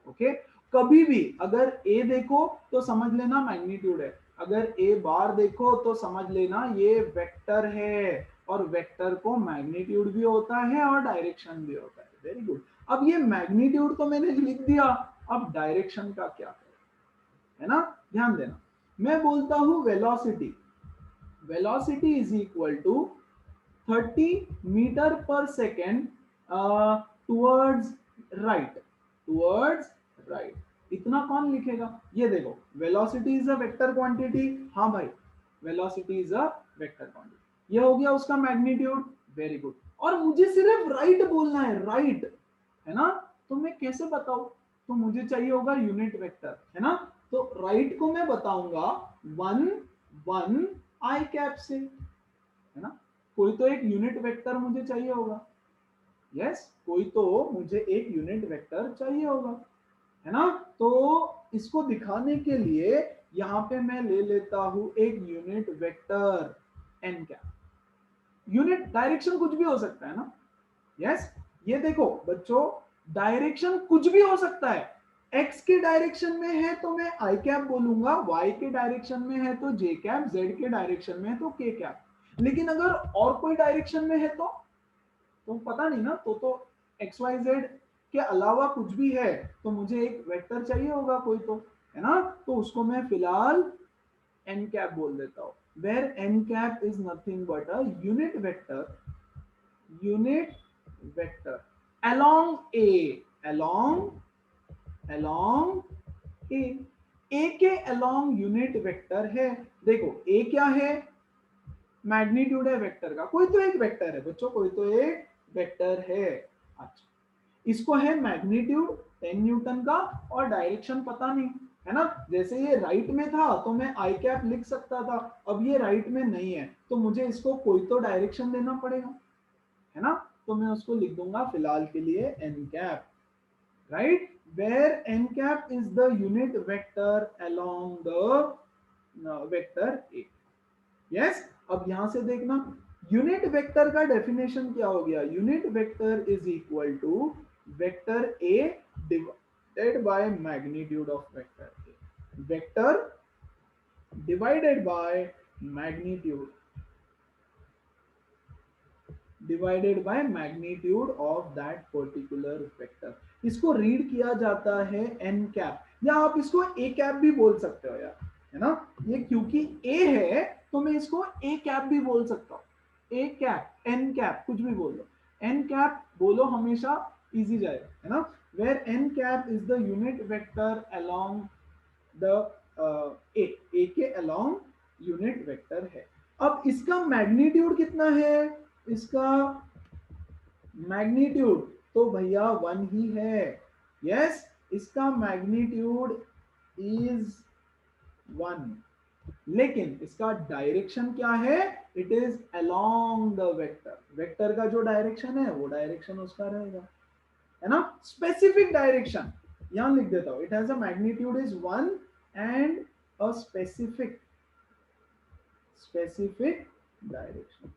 ओके। कभी भी अगर ए देखो तो समझ लेना मैग्नीट्यूड है, अगर ए बार देखो तो समझ लेना ये वेक्टर है, और वेक्टर को मैग्नीट्यूड भी होता है और डायरेक्शन भी होता है। Very good. अब ये मैग्नीट्यूड तो मैंने लिख दिया, अब डायरेक्शन का क्या करें, है ना। ध्यान देना, मैं बोलता हूं velocity, velocity is equal to 30 metre पर सेकेंड टुवर्ड्स राइट, इतना कौन लिखेगा? ये देखो, velocity is a vector quantity, हाँ भाई, velocity is a vector quantity, ये हो गया उसका मैग्नीट्यूड। Very good. और मुझे सिर्फ राइट बोलना है, राइट, है ना। तो मैं कैसे बताऊं? तो मुझे चाहिए होगा यूनिट वेक्टर, है ना। तो राइट को मैं बताऊंगा 1 आई कैप से, है ना। कोई तो एक यूनिट वेक्टर मुझे चाहिए होगा, यस, कोई तो मुझे एक यूनिट वेक्टर चाहिए होगा, है ना। तो इसको दिखाने के लिए यहां पे मैं ले लेता हूं एक unit vector n cap. Unit direction कुछ भी हो सकता है ना, यस। ये देखो बच्चों, डायरेक्शन कुछ भी हो सकता है। एक्स के डायरेक्शन में है तो मैं आई कैप बोलूंगा, वाई के डायरेक्शन में है तो जे कैप, जेड के डायरेक्शन में है तो के कैप। लेकिन अगर और कोई डायरेक्शन में है तो पता नहीं ना, तो एक्स वाई जेड के अलावा कुछ भी है तो मुझे एक वेक्टर चाहिए होगा कोई तो, है ना। तो उसको मैं फिलहाल एन कैप बोल देता हूं, where n cap is nothing but a unit vector along a के along यूनिट वेक्टर है। देखो a क्या है? मैग्नीट्यूड है वेक्टर का, कोई तो एक वेक्टर है बच्चों, कोई तो एक वेक्टर है। अच्छा, इसको है मैग्नीट्यूड 10 न्यूटन का, और डायरेक्शन पता नहीं, है ना। जैसे ये राइट में था तो मैं आई कैप लिख सकता था, अब ये राइट में नहीं है तो मुझे इसको कोई तो डायरेक्शन देना पड़ेगा, है ना। तो मैं उसको लिख दूंगा फिलहाल के लिए n cap, right, where n cap is the unit vector along the vector A. Yes, अब यहां से देखना यूनिट वेक्टर का डेफिनेशन क्या हो गया, unit vector is equal to vector A divided by magnitude of vector A, vector divided by magnitude of that particular vector. इसको read किया जाता है एन कैप, या आप इसको ए कैप भी बोल सकते हो यार, है ना। ये क्योंकि ए है तो मैं इसको ए कैप भी बोल सकता हूँ, ए कैप एन कैप कुछ भी बोल लो, एन कैप बोलो हमेशा इजी जाएगा, है ना। Where n cap is the unit vector along the A के अलोंग यूनिट वेक्टर है। अब इसका मैग्नीट्यूड कितना है, इसका मैग्नीट्यूड तो भैया 1 ही है, यस, इसका मैग्नीट्यूड इज 1, लेकिन इसका डायरेक्शन क्या है, it is along the vector, vector का जो डायरेक्शन है वो डायरेक्शन उसका रहेगा, है ना। स्पेसिफिक डायरेक्शन यहां लिख देता हूं, it has a magnitude is 1 and a specific direction,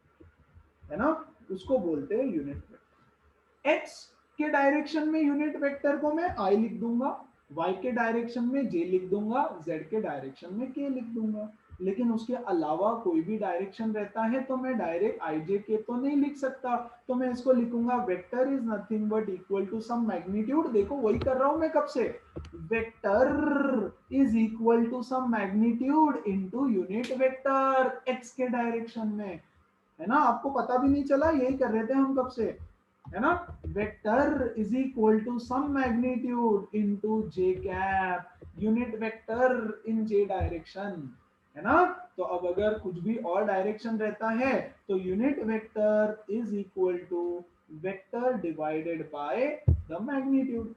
है ना, उसको बोलते हैं यूनिट वेक्टर। एक्स के डायरेक्शन में यूनिट वेक्टर को मैं आई लिख दूंगा, y के डायरेक्शन में j लिख दूंगा, z के डायरेक्शन में k लिख दूंगा, लेकिन उसके अलावा कोई भी डायरेक्शन रहता है तो मैं डायरेक्ट i j k तो नहीं लिख सकता, तो मैं इसको लिखूंगा vector is nothing but equal to some magnitude, देखो वही कर रहा हूं मैं कब से, vector is equal to some magnitude into unit vector x के डायरेक्शन में, है ना। आपको पता भी नहीं चला, यही कर रहे थे हम कब से, है ना। Vector is equal to some magnitude into j cap, unit vector in j direction, है ना। तो अब अगर कुछ भी और डायरेक्शन रहता है तो unit vector is equal to vector divided by the magnitude,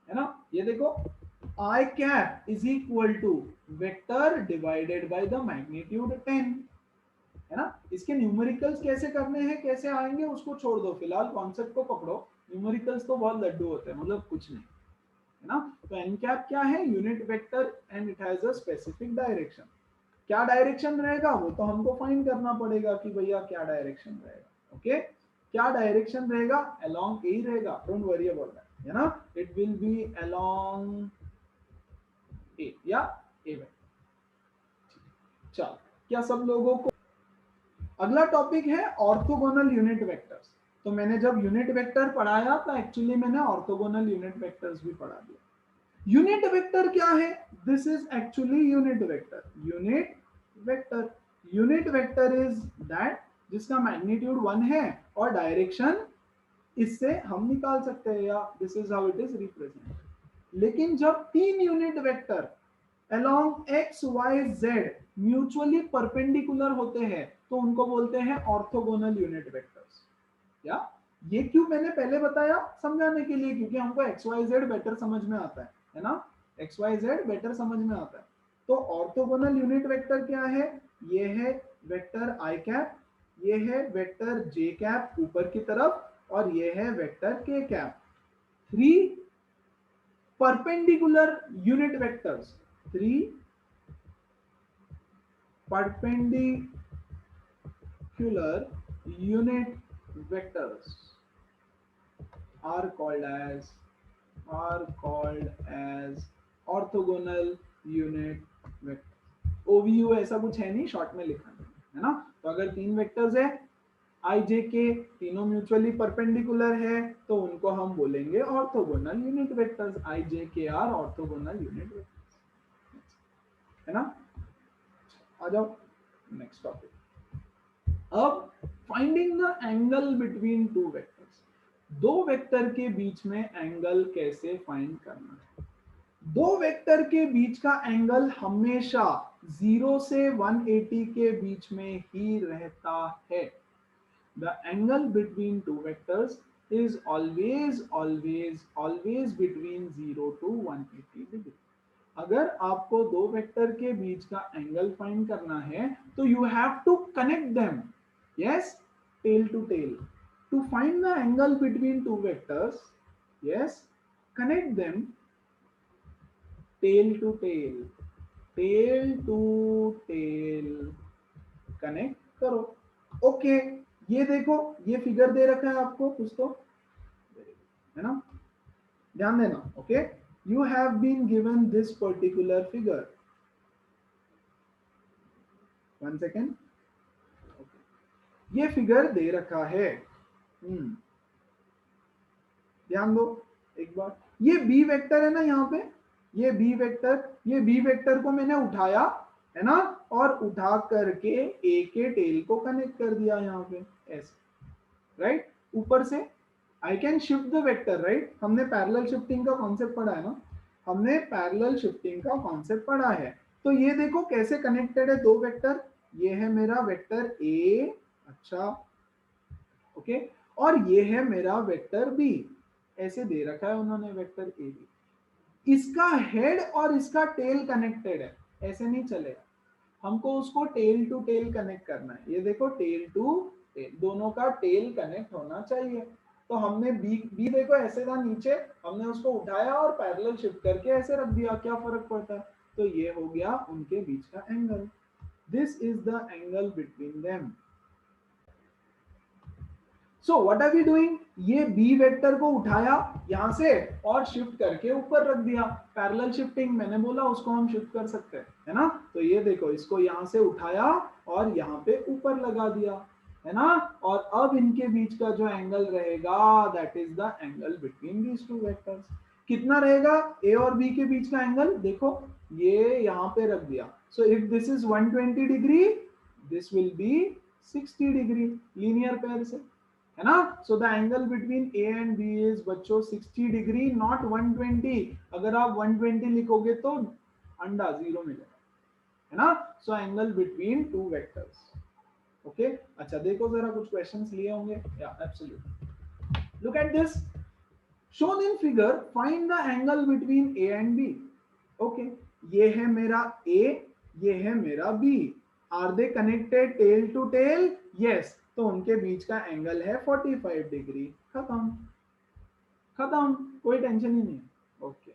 है ना। ये देखो I cap is equal to vector divided by the magnitude 10, है ना। इसके न्यूमेरिकल्स कैसे करने हैं, कैसे आएंगे उसको छोड़ दो, फिलहाल कॉन्सेप्ट को पकड़ो, न्यूमेरिकल्स तो बहुत लड्डू होते हैं, मतलब कुछ नहीं, है ना। तो एन कैप क्या है, unit vector and it has a specific direction, क्या डायरेक्शन रहेगा वो तो हमको फाइंड करना पड़ेगा कि भैया क्या डायरेक्शन रहेगा, ओके, क्या डायरेक्शन रहेगा, अलोंग ए ही रहेगा, डोंट वरी अबाउट दैट, है ना, इट विल बी अलोंग ए या ए वेक्टर। चलो, क्या सब लोगों को, अगला टॉपिक है ऑर्थोगोनल यूनिट वेक्टर्स। तो मैंने जब यूनिट वेक्टर पढ़ाया तो एक्चुअली मैंने ऑर्थोगोनल यूनिट वेक्टर्स भी पढ़ा दिया। यूनिट वेक्टर क्या है, this is actually unit vector, unit vector is that जिसका मैग्नीट्यूड 1 है और डायरेक्शन इससे हम निकाल सकते हैं, या this is how it is represented. लेकिन जब 3 unit vector along x y z mutually perpendicular होते हैं तो उनको बोलते हैं ऑर्थोगोनल यूनिट वेक्टर्स। या ये क्यों मैंने पहले बताया, समझाने के लिए, क्योंकि हमको एक्स वाई जेड बेटर समझ में आता है ना, एक्स वाई जेड बेटर समझ में आता है। तो ऑर्थोगोनल यूनिट वेक्टर क्या है, ये है वेक्टर आई कैप, ये है वेक्टर जे कैप ऊपर की तरफ, और ये है वेक्टर के cap. 3 perpendicular unit vectors, 3 perpendicular unit vectors are called as orthogonal unit vectors। OVU ऐसा कुछ है नहीं, शॉर्ट में लिखा है ना। तो अगर 3 वेक्टर्स है आई जे के, तीनों म्यूचुअली परपेंडिकुलर है तो उनको हम बोलेंगे ऑर्थोगोनल यूनिट वेक्टर्स, आई जे के आर ऑर्थोगोनल यूनिट वेक्टर्स, है ना। आ जाओ नेक्स्ट टॉपिक। अब finding the angle between 2 vectors, 2 vector के बीच में एंगल कैसे फाइंड करना है। 2 वेक्टर के बीच का एंगल हमेशा 0 से 180 के बीच में ही रहता है। The angle between 2 vectors is always between 0 to 180 degree। अगर आपको दो वेक्टर के बीच का एंगल फाइंड करना है तो you have to connect them, yes, tail to tail. To find the angle between two vectors, yes, connect them tail to tail, tail to tail connect करो. Okay, ये देखो, ये फिगर दे रखा है आपको कुछ तो, है ना, ध्यान देना. Okay, you have been given this particular figure. One second. Okay. ये फिगर दे रखा है. ध्यान दो एक बार. ये बी वेक्टर है ना यहाँ पे, ये बी वेक्टर को मैंने उठाया, है ना, और उठा करके ए के टेल को कनेक्ट कर दिया यहाँ पे ऐसे, राइट. ऊपर से I can shift the vector, right. हमने पैरेलल शिफ्टिंग का कॉन्सेप्ट पढ़ा है ना, हमने पैरेलल शिफ्टिंग का कॉन्सेप्ट पढ़ा है. तो ये देखो कैसे कनेक्टेड है दो वेक्टर. ये है मेरा वेक्टर ए, अच्छा, ओके, और ये है मेरा वेक्टर बी. ऐसे दे रखा है उन्होंने वेक्टर ए बी. इसका हेड और इसका टेल कनेक्टेड है, ऐसे नहीं चलेगा. हमको उसको टेल टू टेल कनेक्ट करना है. ये देखो टेल टू टेल, दोनों का टेल कनेक्ट होना चाहिए. तो हमने बी देखो ऐसे था नीचे, हमने उसको उठाया और पैरेलल शिफ्ट करके ऐसे रख दिया. क्या फर्क पड़ता है? तो ये हो गया उनके बीच का angle. This is the angle between them. So what are we doing? ये बी वेक्टर को उठाया यहां से और शिफ्ट करके ऊपर रख दिया. पैरेलल शिफ्टिंग मैंने बोला उसको हम शिफ्ट कर सकते हैं, है ना. तो ये देखो, इसको यहां से उठाया और यहाँ पे ऊपर लगा दिया, है ना. और अब इनके बीच का जो एंगल रहेगा, that is the angle between these two vectors. कितना रहेगा ए और बी के बीच का एंगल? देखो ये यहाँ पे रख दिया. So if this is 120 degree, this will be 60 degree, linear pair से, है ना. So the angle between A and B is बच्चों 60 डिग्री, नॉट 120. अगर आप 120 लिखोगे तो अंडा जीरो मिलेगा, है ना. So angle between two vectors. Okay, अच्छा देखो जरा कुछ क्वेश्चंस लिए होंगे. या absolutely. Look at this. Shown in figure, find the angle between A and B. Okay, ये है मेरा ए, ये है मेरा B. Are they connected tail to tail? Yes. तो उनके बीच का एंगल है 45 डिग्री. खत्म, खत्म, कोई टेंशन ही नहीं. ओके,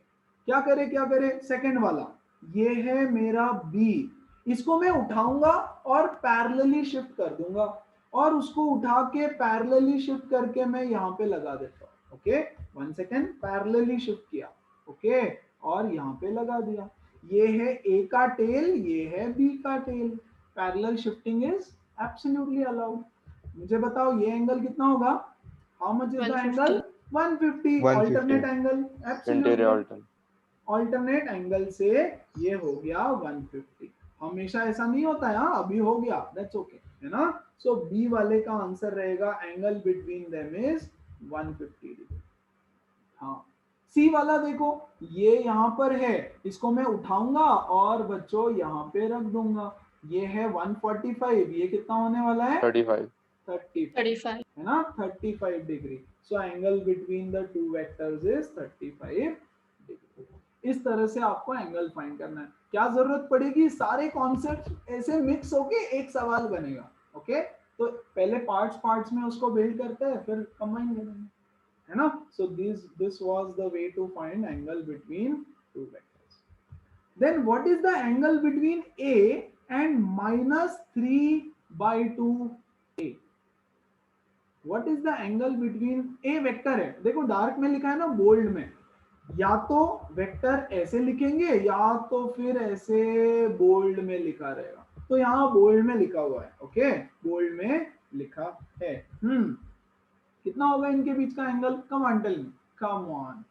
क्या करे सेकंड वाला. ये है मेरा बी, इसको मैं उठाऊंगा और पैरेलली शिफ्ट कर दूंगा, और उसको उठा के पैरेलली शिफ्ट करके मैं यहाँ पे लगा देता हूँ. ओके, 1 सेकेंड, पैरेलली शिफ्ट किया, ओके, और यहाँ पे लगा दिया. ये है ए का टेल, ये है बी का tail. Parallel shifting is absolutely allowed. मुझे बताओ ये एंगल कितना होगा? How much is the angle? 150. Alternate angle, absolutely alternate angle से ये हो गया 150. हमेशा ऐसा नहीं होता है, अभी हो गया, दैट्स ओके, है ना. सो बी वाले का आंसर रहेगा angle between them is 150 degree. हाँ, सी वाला देखो, ये यहाँ पर है, इसको मैं उठाऊंगा और बच्चों यहाँ पे रख दूंगा. ये है 145, ये कितना होने वाला है? 35, है ना, 35 degree. So angle between the two vectors is 35 degree. इस तरह से आपको एंगल फाइंड करना है. क्या जरूरत पड़ेगी? सारे कॉन्सेप्ट ऐसे मिक्स होके एक सवाल बनेगा. ओके, तो पहले पार्ट्स में उसको बिल्ड करते हैं, फिर कंबाइन करेंगे, है ना. So this was the way to find angle between two vectors. Then what is the angle between A and -3/2 a? What is the angle between A? Vector है, देखो डार्क में लिखा है ना, बोल्ड में. या तो वेक्टर ऐसे लिखेंगे या तो फिर ऐसे बोल्ड में लिखा रहेगा. तो यहाँ बोल्ड में लिखा हुआ है. ओके, बोल्ड में लिखा है. कितना होगा इनके बीच का angle? Come on tell me, come on.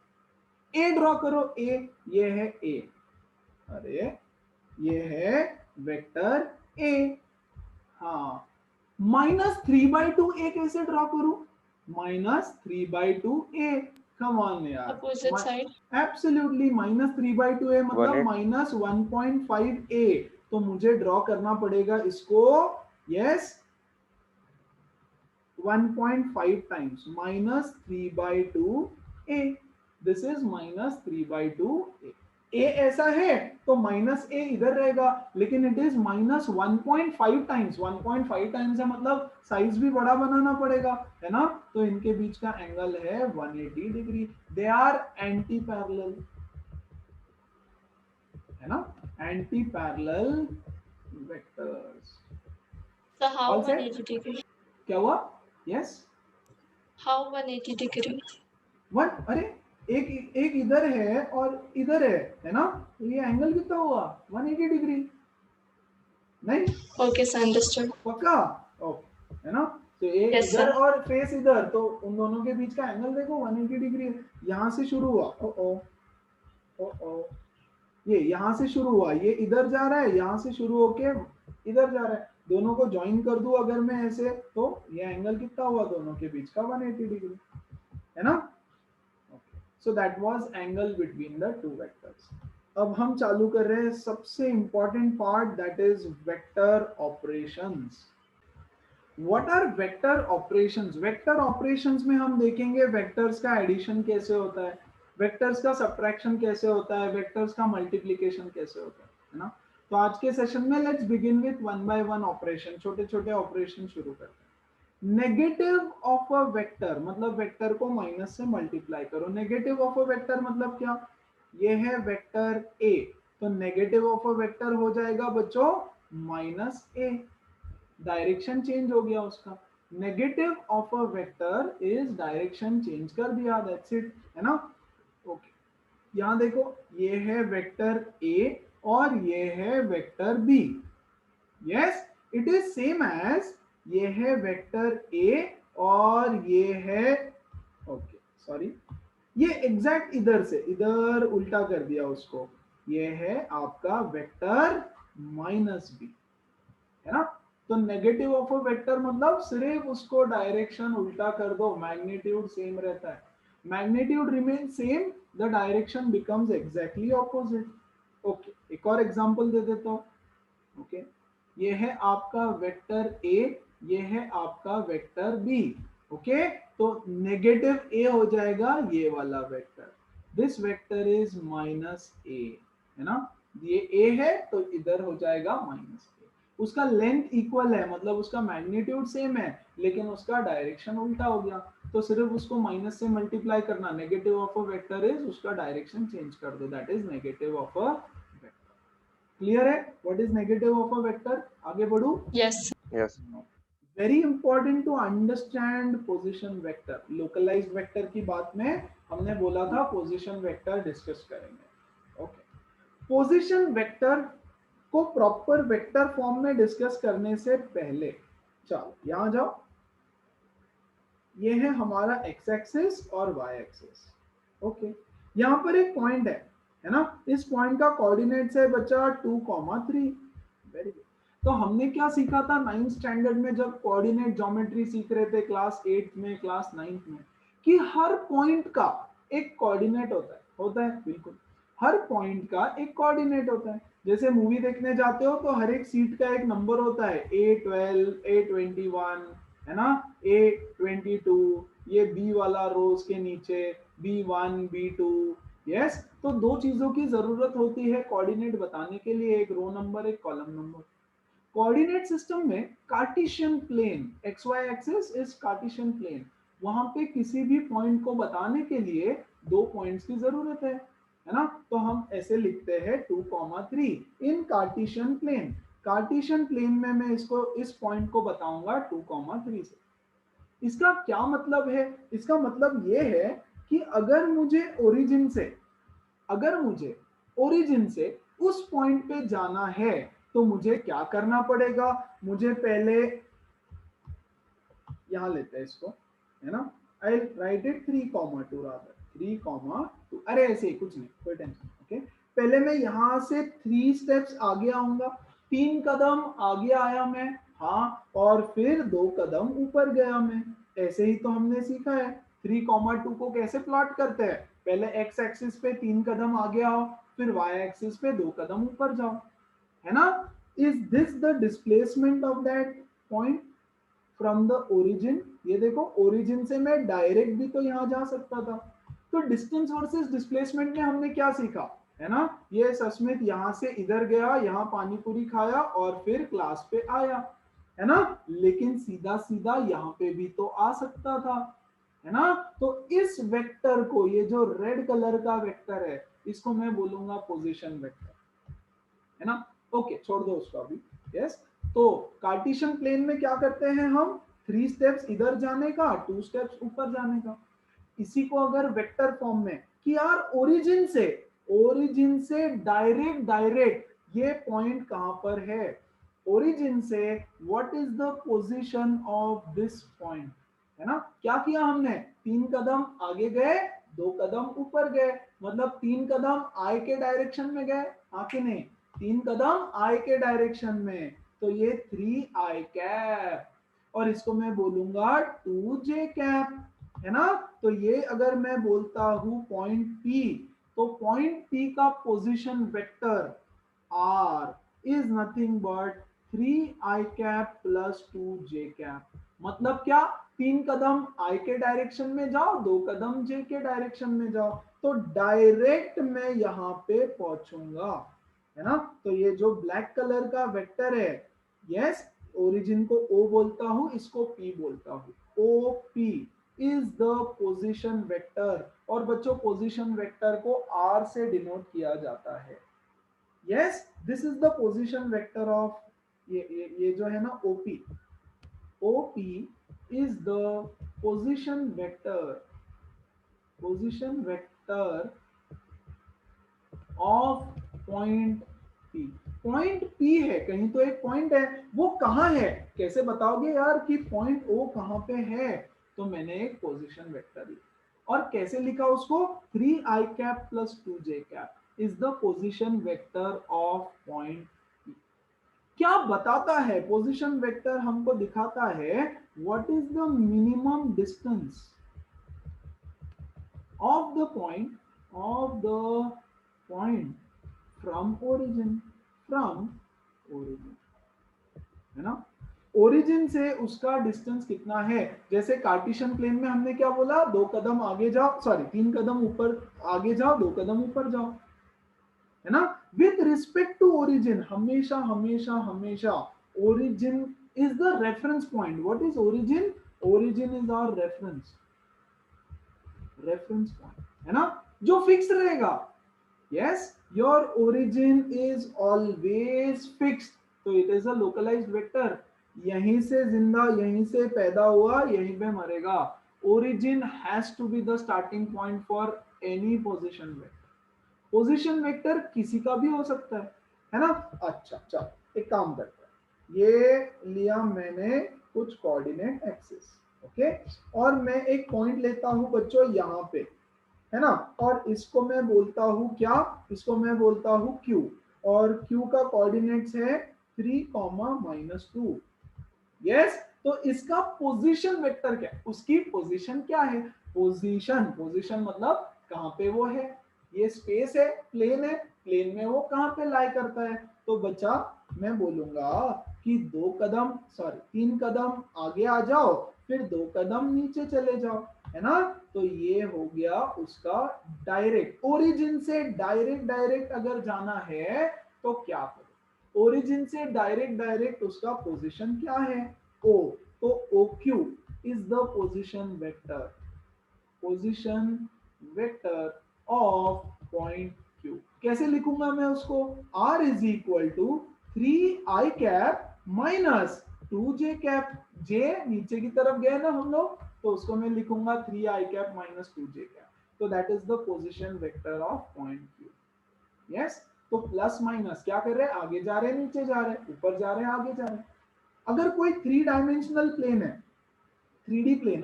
A ड्रॉ करो. ए, ये है ए, अरे ये है वेक्टर ए. हाँ, -3/2 a कैसे ड्रॉ करूं? -3/2 a. Come on यार, Opposite side. Absolutely, -3/2 a मतलब -1.5 a. तो मुझे ड्रॉ करना पड़ेगा इसको, yes, 1.5 times -3/2 a. This is -3/2 a. ए ऐसा है तो माइनस ए इधर रहेगा, लेकिन it is minus 1.5 times. 1.5 times है मतलब साइज भी बड़ा बनाना पड़ेगा, है ना। तो इनके बीच का एंगल है 180 degree. They are anti parallel, है ना, anti parallel vectors. So how All set? 180 degree? क्या हुआ? Yes How 180 degree? वन, अरे एक एक इधर है और इधर है ना, तो ये एंगल कितना हुआ? 180 डिग्री। नहीं Okay, so understood. पक्का? ओके, है ना। तो ये Yes, इधर sir. और फेस इधर, तो उन दोनों के बीच का एंगल देखो 180 डिग्री है। यहाँ से शुरू हुआ, ओ ये यहाँ से शुरू हुआ, ये इधर जा रहा है, यहाँ से शुरू होके इधर जा रहा है, दोनों को ज्वाइन कर दूं अगर मैं ऐसे, तो ये एंगल कितना हुआ दोनों के बीच का? 180 डिग्री, है ना। So that was angle between the two vectors. अब हम चालू कर रहे हैं सबसे important part, that is vector operations. What are vector operations? Vector operations में हम देखेंगे वेक्टर्स का एडिशन कैसे होता है, वेक्टर्स का सबट्रैक्शन कैसे होता है, वेक्टर्स का मल्टीप्लिकेशन कैसे होता है ना। तो आज के सेशन में let's begin with one by one operation, छोटे छोटे ऑपरेशन शुरू करते हैं। नेगेटिव ऑफ अ वेक्टर मतलब वेक्टर को माइनस से मल्टीप्लाई करो। नेगेटिव ऑफ अ वेक्टर मतलब क्या? ये है वेक्टर ए, तो नेगेटिव ऑफ अ वेक्टर हो जाएगा बच्चों माइनस ए, डायरेक्शन चेंज हो गया उसका। Negative of a vector is direction change कर दिया, दैट्स इट, है ना। ओके, यहां देखो ये है वेक्टर ए और ये है vector B. Yes, it is same as ये है वेक्टर ए और ये है, ओके सॉरी, ये एग्जैक्ट इधर से इधर उल्टा कर दिया उसको, ये है आपका वेक्टर माइनस बी, है ना। तो नेगेटिव ऑफ अ वेक्टर मतलब सिर्फ उसको डायरेक्शन उल्टा कर दो, मैग्नीट्यूड सेम रहता है। Magnitude remain same, the direction becomes exactly opposite. Okay, एक और एग्जांपल दे देता हूं। ओके, ये है आपका वेक्टर ए, ये है आपका वेक्टर बी। ओके, तो नेगेटिव ए हो जाएगा ये वाला vector, this vector is minus A, है ना। ये ए है तो इधर हो जाएगा माइनस ए। उसका लेंथ इक्वल है मतलब उसका मैग्नीट्यूड सेम है, लेकिन उसका डायरेक्शन उल्टा हो गया, तो सिर्फ उसको माइनस से मल्टीप्लाई करना। Negative of a vector is उसका डायरेक्शन चेंज कर दो, that is negative of a vector. Clear है what is negative of a vector? आगे बढ़ू। Yes. Yes. Very important to understand position vector. Localised vector की बात में हमने बोला था पोजीशन वेक्टर डिस्कस करेंगे। ओके, पोजीशन वेक्टर को प्रॉपर वेक्टर फॉर्म में डिस्कस करने से पहले चलो यहां जाओ, ये है हमारा एक्स एक्सिस और वाई एक्सिस। ओके, यहां पर एक पॉइंट है ना, इस पॉइंट का कोऑर्डिनेट्स है बच्चा 2,3। Very good. तो हमने क्या सीखा था 9th स्टैंडर्ड में जब कोऑर्डिनेट ज्योमेट्री सीख रहे थे, क्लास 8 में, क्लास 9th में, कि हर पॉइंट का एक कोऑर्डिनेट होता है बिल्कुल, हर पॉइंट का एक कोऑर्डिनेट होता है। जैसे मूवी देखने जाते हो तो हर एक सीट का एक नंबर होता है, A12, A21, है ना, A22, ये बी वाला रोज के नीचे B1, B2। यस, तो दो चीजों की जरूरत होती है कोऑर्डिनेट बताने के लिए, एक रो नंबर एक कॉलम नंबर। कोऑर्डिनेट सिस्टम में Cartesian plane, x y axis is Cartesian plane, वहां पे किसी भी पॉइंट को बताने के लिए दो पॉइंट्स की जरूरत है ना। तो हम ऐसे लिखते हैं 2,3 इन कार्टेशियन प्लेन। कार्टेशियन प्लेन में मैं इसको इस पॉइंट को बताऊंगा 2,3 से। इसका क्या मतलब है? इसका मतलब ये है कि अगर मुझे ओरिजिन से उस पॉइंट पे जाना है तो मुझे क्या करना पड़ेगा? मुझे पहले यहां लेते हैं इसको, है ना, आई राइट इट 3,2 रादर 3,2। अरे ऐसे ही कुछ नहीं, कोई टेंशन। ओके, पहले मैं यहां से 3 स्टेप्स आगे आऊंगा, 3 कदम आगे आया मैं, हाँ, और फिर 2 कदम ऊपर गया मैं। ऐसे ही तो हमने सीखा है 3,2 को कैसे प्लॉट करते हैं। पहले एक्स एक्सिस पे 3 कदम आगे आओ, फिर वाई एक्सिस पे 2 कदम ऊपर जाओ, है ना। Is this the displacement of that point from the origin? ये देखो, ओरिजिन से मैं डायरेक्ट भी तो यहां जा सकता था। तो डिस्टेंस वर्सेस डिस्प्लेसमेंट में हमने क्या सीखा? है ना। ये सस्मित यहाँ से इधर गया, यहाँ पानी पूरी खाया और फिर क्लास पे आया, है ना। लेकिन सीधा सीधा यहाँ पे भी तो आ सकता था, है ना। तो इस वेक्टर को, ये जो रेड कलर का वेक्टर है, इसको मैं बोलूंगा पोजीशन वेक्टर, है ना। ओके, छोड़ दो उसको अभी। यस, तो कार्टेशियन प्लेन में क्या करते हैं हम, 3 स्टेप्स इधर जाने का, 2 स्टेप्स ऊपर जाने का। इसी को अगर वेक्टर फॉर्म में कि यार ओरिजिन से डायरेक्ट ये पॉइंट कहां पर है, ओरिजिन से what is the position of this point, है ना। क्या किया हमने, 3 कदम आगे गए, 2 कदम ऊपर गए, मतलब 3 कदम आई के डायरेक्शन में गए, आके नहीं, 3 कदम आई के डायरेक्शन में, तो ये 3i कैप, और इसको मैं बोलूंगा 2j कैप, है ना। तो ये अगर मैं बोलता हूं पॉइंट P, तो पॉइंट P का position vector R is nothing but 3i cap plus 2j cap. मतलब क्या, 3 कदम I के डायरेक्शन में जाओ, 2 कदम J के डायरेक्शन में जाओ, तो डायरेक्ट मैं यहां पे पहुंचूंगा, है ना। तो ये जो ब्लैक कलर का वेक्टर है, यस, ओरिजिन को O बोलता हूं, इसको P बोलता हूं, OP is the position vector. और बच्चों पोजीशन वेक्टर को R से डिनोट किया जाता है। Yes, this is the position vector of ये जो है ना OP is the position vector of point P। Point P है, कहीं तो एक पॉइंट है, वो कहां है, कैसे बताओगे यार कि पॉइंट O कहां पे है, तो मैंने एक पोजीशन वेक्टर लिया, और कैसे लिखा उसको, 3i cap plus 2j cap is the position vector of point P। क्या बताता है पोजीशन वेक्टर, हमको दिखाता है what is the minimum distance of the point from origin, है ना। ओरिजिन से उसका डिस्टेंस कितना है, जैसे कार्टेशियन प्लेन में हमने क्या बोला, 2 कदम आगे जाओ, सॉरी 3 कदम ऊपर आगे जाओ, 2 कदम ऊपर जाओ, है ना। विथ रिस्पेक्ट टू ओरिजिन, हमेशा हमेशा हमेशा origin is the reference point. What is origin, origin is our reference point, है ना, जो फिक्स रहेगा। Yes, your origin is always fixed, तो it is a localised vector. यहीं से जिंदा, यहीं से पैदा हुआ, यहीं पे मरेगा। Origin has to be the starting point for any position vector. Position vector किसी का भी हो सकता है ना। अच्छा चलो एक काम करते हैं, ये लिया मैंने कुछ कोऑर्डिनेट एक्सिस, ओके, और मैं एक पॉइंट लेता हूं बच्चों यहाँ पे, है ना, और इसको मैं बोलता हूं क्या, इसको मैं बोलता हूं Q, और Q का कोऑर्डिनेट्स है 3, -2। यस, तो इसका पोजीशन वेक्टर क्या है, उसकी पोजीशन क्या है, पोजीशन मतलब कहां पे वो है, ये स्पेस है, प्लेन में वो कहां पे लाई करता है। तो बच्चा मैं बोलूंगा कि 3 कदम आगे आ जाओ, फिर 2 कदम नीचे चले जाओ, है ना। तो ये हो गया उसका डायरेक्ट, ओरिजिन से डायरेक्ट अगर जाना है तो क्या करो, ओरिजिन से डायरेक्ट उसका पोजीशन क्या है, O, तो OQ is the position vector of point Q। कैसे लिखूंगा मैं उसको, R is equal to 3i cap minus 2j cap, J नीचे की तरफ गए ना हम लोग, तो उसको मैं लिखूंगा 3i cap minus 2j cap, तो that is the position vector of point Q। Yes, तो प्लस माइनस क्या कर रहे हैं, आगे जा रहे हैं, नीचे जा रहे हैं, ऊपर जा रहे हैं, आगे जा रहे हैं। अगर कोई 3 डायमेंशनल प्लेन है, 3D प्लेन,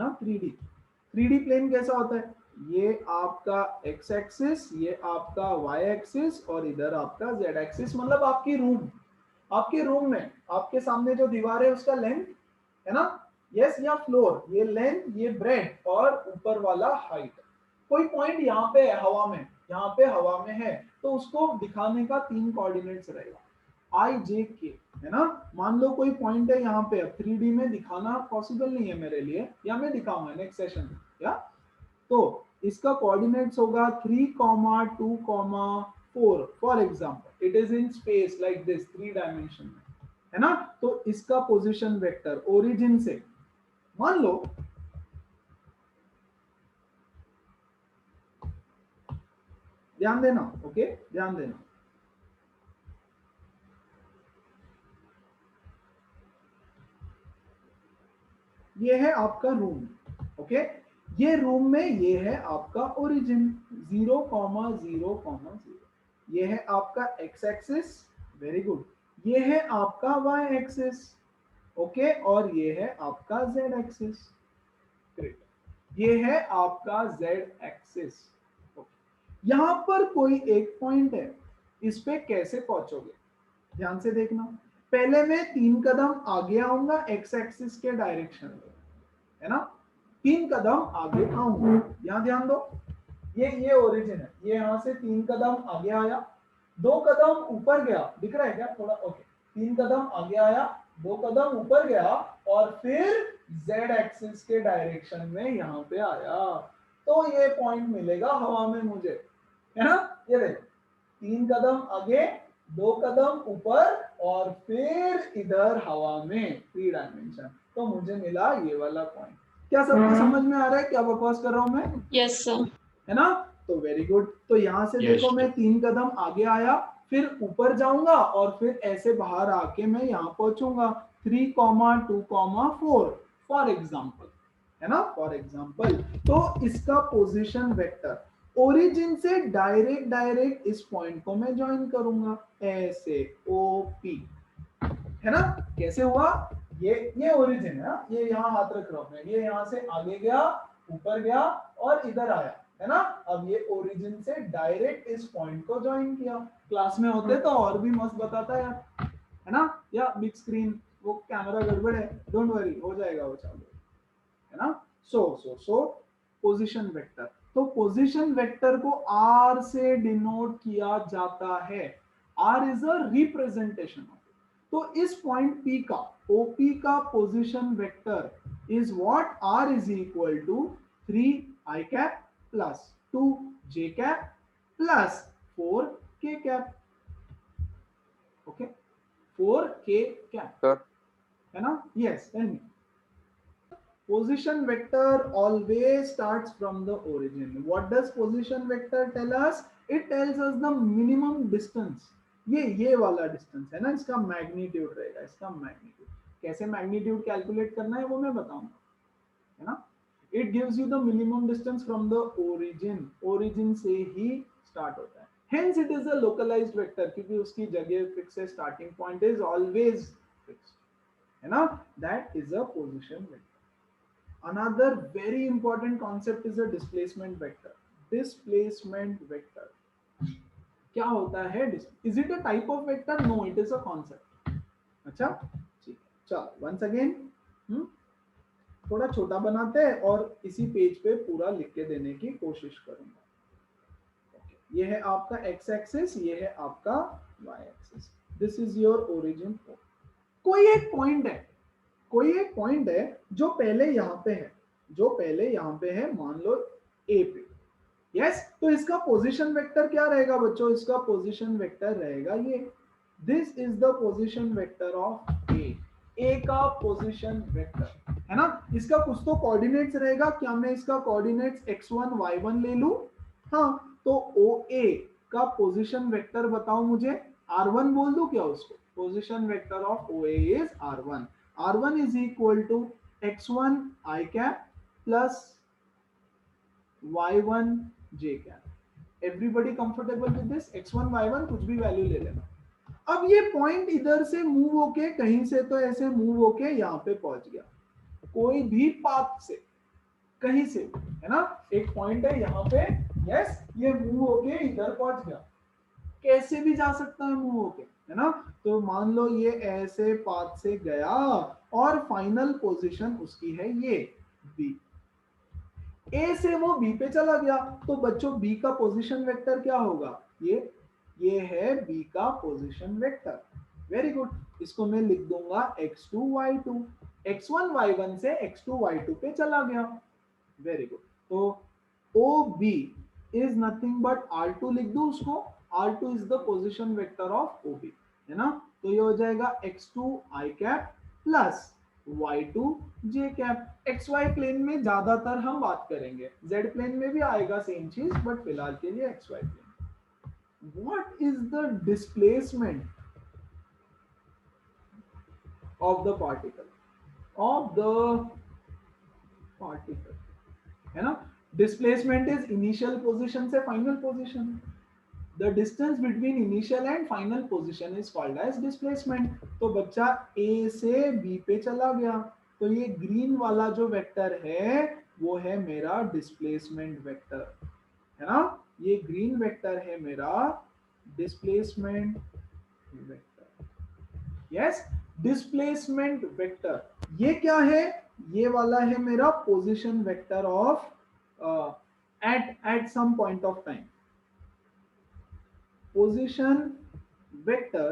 3D प्लेन कैसा होता है, ये आपका x एक्सिस, ये आपका y एक्सिस, और इधर आपका z एक्सिस, मतलब आपके रूम में आपके सामने जो दीवार है उसका लेंथ, है ना, यस, या फ्लोर, ये लेंथ, ये ब्रेड, और ऊपर वाला हाइट। कोई पॉइंट यहाँ पे है हवा में, यहाँ पे हवा में है, तो उसको दिखाने का 3 कोऑर्डिनेट्स रहेगा, I J K, है ना। मान लो कोई पॉइंट है यहाँ पे, अब 3D में दिखाना पॉसिबल नहीं है मेरे लिए, या मैं दिखाऊंगा नेक्स्ट सेशन में, या तो इसका कोऑर्डिनेट्स होगा 3, 2, 4 for example it is in space like this 3 dimension में, है ना। तो इसका पोजीशन वेक्टर ओरिजिन से मान लो ध्यान देना, ओके ध्यान देना, ये है आपका रूम, ओके। ये रूम में ये है आपका ओरिजिन 0,0,0, ये है आपका एक्स एक्सिस, वेरी गुड, ये है आपका वाई एक्सिस, ओके, और ये है आपका जेड एक्सिस, ग्रेट, ये है आपका जेड एक्सिस। यहां पर कोई एक पॉइंट है, इस पे कैसे पहुंचोगे ध्यान से देखना। पहले मैं 3 कदम आगे आऊंगा एक्स एक्सिस के डायरेक्शन में, है ना, 3 कदम आगे आऊंगा, यहां ध्यान दो, ये ओरिजिन है, ये यहां से 3 कदम आगे आया, 2 कदम ऊपर गया, दिख रहा है क्या थोड़ा, ओके, 3 कदम आगे आया, 2 कदम ऊपर गया और फिर जेड एक्सिस के डायरेक्शन में यहां पे आया, तो ये पॉइंट मिलेगा हवा में मुझे, है ना। ये देखो 3 कदम आगे, 2 कदम ऊपर और फिर इधर हवा में 3 डायमेंशन, तो मुझे मिला ये वाला पॉइंट। क्या सबको समझ में आ रहा है क्या बकवास कर रहा हूं मैं? Yes sir. है ना, तो वेरी गुड। तो यहां से देखो मैं 3 कदम आगे आया, फिर ऊपर जाऊंगा और फिर ऐसे बाहर आके मैं यहां पहुंचूंगा 3,2,4 फॉर एग्जांपल, है ना, फॉर एग्जांपल। तो इसका पोजीशन वेक्टर ओरिजिन से डायरेक्ट इस पॉइंट को मैं ज्वाइन करूंगा ऐसे OP, है ना। कैसे हुआ, ये ओरिजिन है, ये यहाँ हाथ रख रहा हूं मैं, ये यहाँ से आगे गया, ऊपर गया और इधर आया, है ना। अब ये ओरिजिन से डायरेक्ट इस पॉइंट को ज्वाइन किया। क्लास में होते तो और भी मस्त बताता यार, है ना, या बिग स्क्रीन, वो कैमरा गड़बड़ है, डोंट वरी, हो जाएगा वो चालू, है ना। सो पोजीशन वेक्टर, तो पोजीशन वेक्टर को R से डिनोट किया जाता है, R is a representation of, तो इस पॉइंट P का OP का position vector is what, R is equal to 3i cap plus 2j cap plus 4k cap, okay, 4k cap, sir है ना। Yes tell me. Position vector always starts from the origin. What does position vector tell us? It tells us the minimum distance. ये वाला distance है ना, इसका magnitude रहेगा, इसका magnitude. कैसे मैग्नीट्यूड कैलकुलेट करना है वो मैं बताऊंगा, है ना। It gives you the minimum distance from the origin, origin से ही स्टार्ट होता है, hence it is a localised vector, क्योंकि उसकी जगह फिक्स है, starting point is always fixed, है ना। That is a position vector. Another very important concept is a displacement vector. Displacement vector क्या होता है? Is it a type of vector? No, it is a concept. अच्छा ठीक है, चलो once again थोड़ा छोटा बनाते हैं और इसी पेज पे पूरा लिख के देने की कोशिश करूंगा। okay. ये है आपका x एक्सिस, ये है आपका y axis, this is your origin. कोई एक पॉइंट है जो पहले यहां पे है, मान लो A पे, यस। तो इसका पोजीशन वेक्टर क्या रहेगा बच्चों? इसका पोजीशन वेक्टर रहेगा ये, this is the position vector of A का पोजीशन वेक्टर, है ना। इसका कुछ तो कोऑर्डिनेट्स रहेगा, क्या मैं इसका कोऑर्डिनेट्स x1 y1 ले लूं? हाँ, तो OA का पोजीशन वेक्टर बताओ मुझे, R1 बोल दूं क्या उसको? Position vector of OA is R1. R1 is equal to x1 I cap plus y1 j cap. Everybody comfortable with this? x1 y1 कुछ भी वैल्यू ले लेना। अब ये पॉइंट इधर से मूव होके, कहीं से तो ऐसे मूव होके यहाँ पे पहुंच गया, कोई भी पाथ से, कहीं से, है ना। एक पॉइंट है यहाँ पे, यस, ये मूव होके इधर पहुंच गया, कैसे भी जा सकता है मूव होके, है ना। तो मान लो ये ऐसे पाथ से गया और फाइनल पोजीशन उसकी है ये B, A से वो B पे चला गया, तो बच्चों B का पोजीशन वेक्टर क्या होगा? ये है B का पोजीशन वेक्टर, वेरी गुड। इसको मैं लिख दूंगा x2 y2, x1 y1 से x2 y2 पे चला गया, वेरी गुड। तो OB is nothing but R2 लिख दूं उसको, R2 is the position vector of OB, है ना। तो ये हो जाएगा x2 i cap plus y2 j cap. xy plane में ज्यादातर हम बात करेंगे, z प्लेन में भी आएगा सेम चीज, बट फिलहाल के लिए xy plane. What is the displacement of the particle, है ना। डिस्प्लेसमेंट इज इनिशियल पोजीशन से final position. The distance between initial and final position is called as displacement। तो बच्चा A से B पे चला गया, तो ये ग्रीन वाला जो वेक्टर है वो है मेरा डिस्प्लेसमेंट वेक्टर, है ना। ये ग्रीन वेक्टर है मेरा displacement vector. Yes, displacement vector ये क्या है, ये वाला है मेरा position vector of at some point of time. Position vector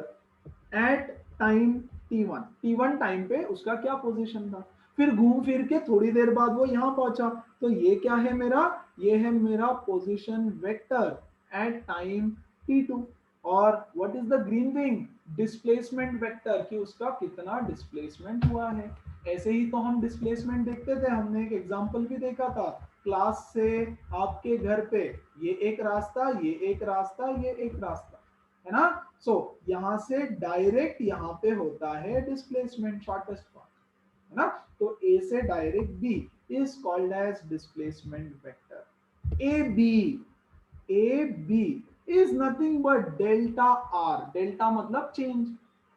at time t1 time पे उसका क्या पोजीशन था, फिर घूम फिर के थोड़ी देर बाद वो यहां पहुंचा, तो ये क्या है मेरा, ये है मेरा position vector at time t2। और what is the green thing, displacement vector, कि उसका कितना डिस्प्लेसमेंट हुआ है। ऐसे ही तो हम डिस्प्लेसमेंट देखते थे, हमने एक एग्जांपल भी देखा था क्लास से आपके घर पे, ये एक रास्ता, ये एक रास्ता, ये एक रास्ता, है ना। सो यहां से डायरेक्ट यहां पे होता है डिस्प्लेसमेंट, शॉर्टेस्ट पाथ, है ना। तो A से direct B is called as displacement vector. AB is nothing but delta R। Delta मतलब चेंज,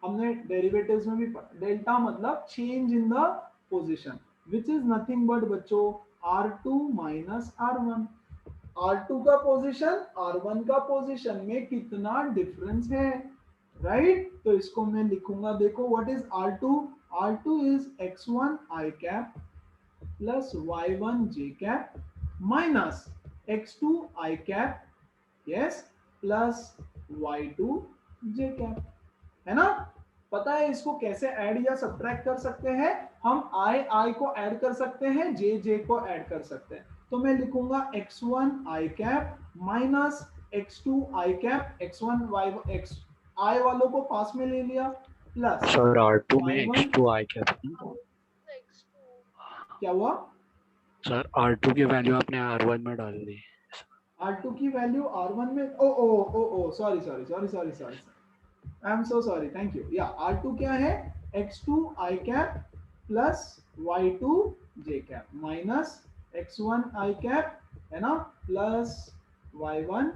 हमने डेरिवेटिव्स में भी पढ़ा, डेल्टा मतलब change in the position, which is nothing but बच्चों R2 माइनस R1। R2 का पोजीशन R1 का position में कितना डिफरेंस है, राइट। तो इसको मैं लिखूंगा, देखो what is R2, R2 is x1 i cap plus y1 j cap minus x2 i cap, yes, plus y2 j cap, है ना। पता है इसको कैसे ऐड या सब्ट्रैक्ट कर सकते हैं, हम i को ऐड कर सकते हैं, j को ऐड कर सकते हैं। तो मैं लिखूंगा x1 i cap minus x2 i cap, x1 y x i वालों को पास में ले लिया, प्लस सर R2 में x2 i कैप, क्या हुआ सर R2 की वैल्यू आपने R1 में डाल दी। R2 की वैल्यू R1 में, oh sorry, I am so sorry, thank you. या R2 क्या है, x2 i cap plus y2 j cap minus x1 i cap, है ना, plus y1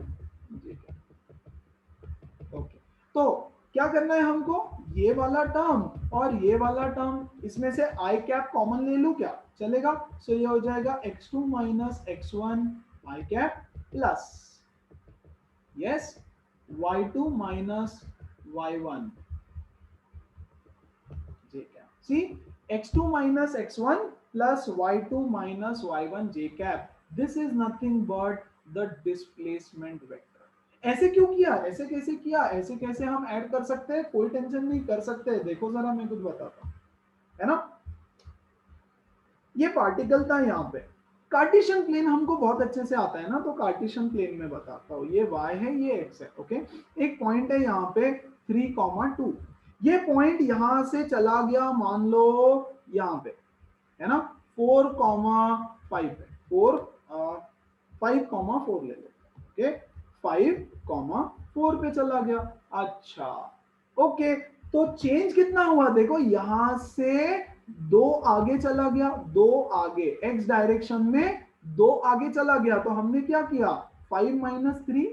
j cap. Okay, तो क्या करना है हमको, ये वाला टर्म और ये वाला टर्म, इसमें से i कैप कॉमन ले लूं क्या, चलेगा। सो ये हो जाएगा x2 minus x1 i cap plus, yes, y2 minus y1 j cap। See, x2 minus x1 plus y2 minus y1 j cap, this is nothing but the displacement vector। ऐसे क्यों किया, ऐसे कैसे किया, ऐसे कैसे हम ऐड कर सकते हैं, कोई टेंशन नहीं, कर सकते हैं। देखो जरा मैं कुछ बताता हूं, है ना। ये पार्टिकल था यहाँ पे, कार्टेशियन प्लेन हमको बहुत अच्छे से आता है ना, तो कार्टेशियन प्लेन में बताता हूँ। ये y है, ये x है, ओके। एक पॉइंट है यहाँ पे 3,2, ये पॉइंट यहां से चला गया, मान लो यहाँ पे, है ना, 4,5 है, 5,4 ले लो, ओके, 5,4 पे चला गया। अच्छा, ओके, तो चेंज कितना हुआ, देखो यहां से 2 आगे चला गया, 2 आगे x डायरेक्शन में 2 आगे चला गया, तो हमने क्या किया, 5 माइनस 3,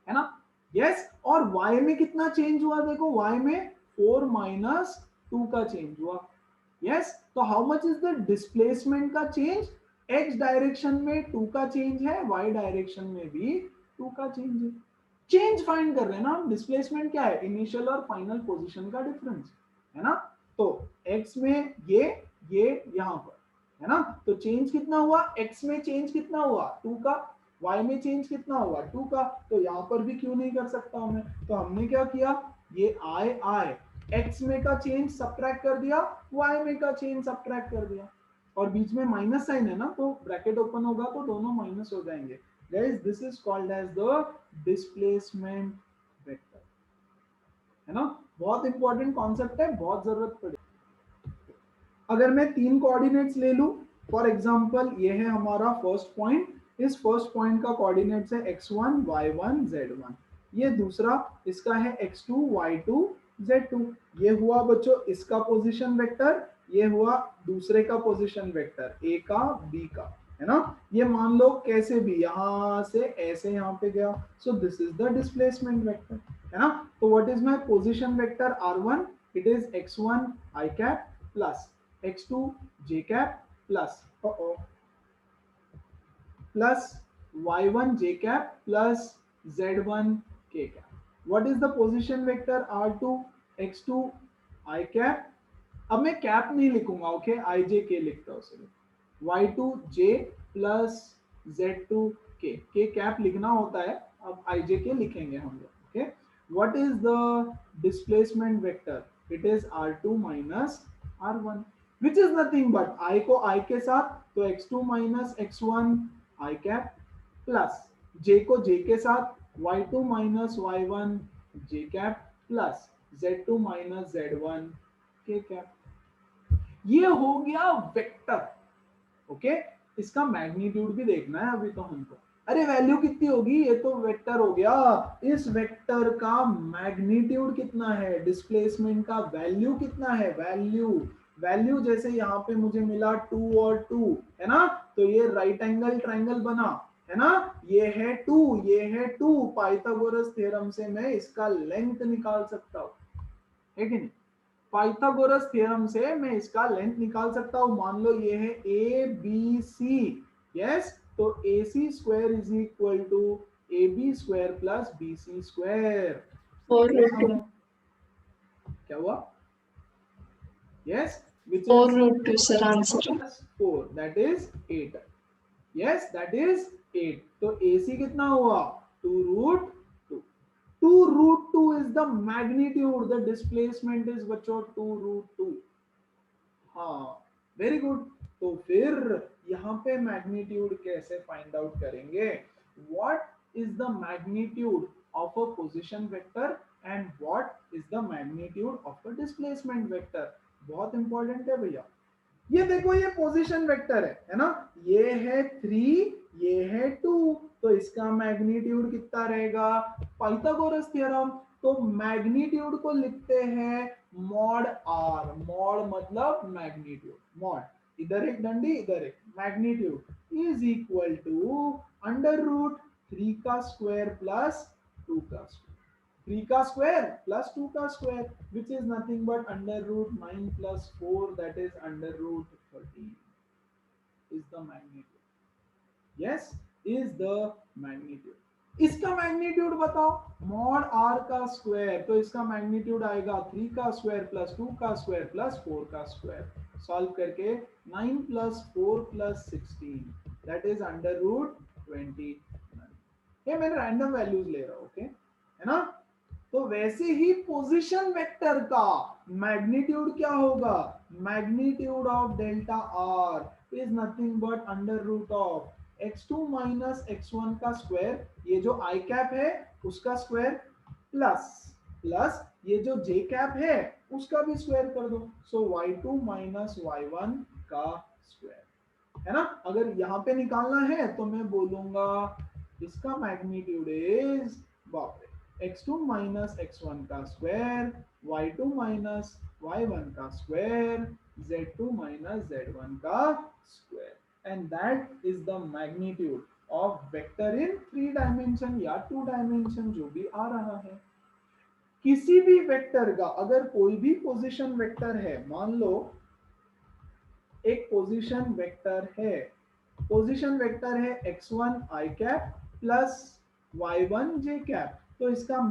है ना, यस। और y में कितना चेंज हुआ, देखो y में 4 माइनस 2 का चेंज हुआ, यस। तो how much is the displacement का चेंज, x डायरेक्शन में 2 का चेंज है, y डायरेक्शन में भी 2 का चेंज है। चेंज फाइंड कर रहे हैं ना हम, डिस्प्लेसमेंट क्या है, इनिशियल और फाइनल पोजीशन का डिफरेंस, है ना। तो x में ये यहां पर, है ना, तो चेंज कितना हुआ, x में चेंज कितना हुआ 2 का, y में चेंज कितना हुआ 2 का, तो यहां पर भी क्यों नहीं कर सकता मैं, तो हमने क्या किया, ये i x में का चेंज सब्ट्रैक्ट कर दिया, y में का चेंज सब्ट्रैक्ट कर दिया, और बीच में माइनस साइन है ना, तो ब्रैकेट ओपन होगा तो दोनों माइनस हो जाएंगे, guys, this is called as the displacement vector, है ना? बहुत इंपॉर्टेंट कॉन्सेप्ट है, बहुत जरूरत पड़े। अगर मैं 3 कोऑर्डिनेट्स ले लूं, फॉर एग्जांपल ये है हमारा फर्स्ट पॉइंट, इस फर्स्ट पॉइंट का कोऑर्डिनेट्स है x1 y1 z1, ये दूसरा इसका है x2 y2 z2, ये हुआ बच्चों इसका पोजीशन वेक्टर, ये हुआ दूसरे का पोजीशन वेक्टर a का b का, है ना? ये मान लो कैसे भी यहां से ऐसे यहां पे गया, सो this is the displacement vector, है ना? तो what is my position vector r1? It is x1 i cap plus x2 j cap plus plus y1 j cap plus z1 k cap. What is the position vector r2? x2 i cap, अब मैं cap नहीं लिखूंगा, okay, आई जे के लिखता हूं सिर्फ, y2 j plus z2 k, के cap लिखना होता है, अब आई जे के लिखेंगे हम लोग, okay. What is the displacement vector? It is r2 minus r1, which is nothing but I को I के साथ, तो x2 minus x1 I cap plus j को j के साथ y2 minus y1 j cap plus z2 minus z1 k cap। ये हो गया वेक्टर, ओके। इसका मैग्नीट्यूड भी देखना है अभी तो हमको, अरे वैल्यू कितनी होगी, ये तो वेक्टर हो गया, इस वेक्टर का मैग्नीट्यूड कितना है, डिस्प्लेसमेंट का वैल्यू कितना है, वैल्यू जैसे यहाँ पे मुझे मिला 2 और 2, है ना? तो ये राइट एंगल ट्रायंगल बना, है ना? ये है 2, ये है 2, पाइथागोरस थ्योरम से मैं इसका लेंथ निकाल सकता हूँ, है कि नहीं? पाइथागोरस थ्योरम से मैं इसका लेंथ निकाल सकता हूँ। मान लो ये है ए बी सी, यस, तो A C square is equal to A B square plus B C square. क्या हुआ? Yes, which is 4√2 sir answer 4, that is 8, yes, that is 8। तो AC कितना हुआ? 2√2। 2√2 is the magnitude, the displacement is बच्चों 2√2। हाँ, very good. तो फिर यहाँ पे मैग्नीट्यूड कैसे फाइंड आउट करेंगे? What is the magnitude of a position vector and what is the magnitude of a displacement vector? बहुत इंपॉर्टेंट है भैया। ये देखो, ये पोजीशन वेक्टर है ना? ये है 3, ये है 2, तो इसका मैग्नीट्यूड कितना रहेगा? पाइथागोरस थ्योरम, तो मैग्नीट्यूड को लिखते हैं मॉड आर, मॉड मतलब मैग्नीट्यूड, मॉड, इधर एक डंडी इधर एक, magnitude is equal to under root 3 का स्क्वायर प्लस 2 का स्क्वायर, 3 का स्क्वायर प्लस 2 का square, which is nothing but under root 9 plus 4, that is under root 13 is the magnitude, yes, is the magnitude। इसका मैग्नीट्यूड बताओ, mod are का square, तो इसका magnitude आएगा 3 का स्क्वायर प्लस 2 का स्क्वायर प्लस 4 का स्क्वायर, सॉल्व करके 9 plus 4 plus 16, that is under root 29। ये मैं रैंडम वैल्यूज ले रहा हूं, ओके, है ना? तो वैसे ही पोजीशन वेक्टर का मैग्नीट्यूड क्या होगा? Magnitude of delta R is nothing but under root of x2 minus x1 का स्क्वायर, ये जो i कैप है उसका स्क्वायर, प्लस ये जो j कैप है उसका भी स्क्वायर कर दो, सो y2 माइनस y1 का स्क्वायर, है ना? अगर यहाँ पे निकालना है तो मैं बोलूंगा इसका मैग्नीट्यूड इज, बाप रे, x2 माइनस x1 का स्क्वायर, y2 माइनस y1 का स्क्वायर, z2 माइनस z1 का square, and that is the magnitude of vector in 3 dimension या 2 dimension, जो भी आ रहा है। किसी भी वेक्टर का अगर कोई भी पोजीशन वेक्टर है, मान लो एक पोजीशन वेक्टर है, पोजीशन वेक्टर है x1 i cap plus y1 j cap, तो इसका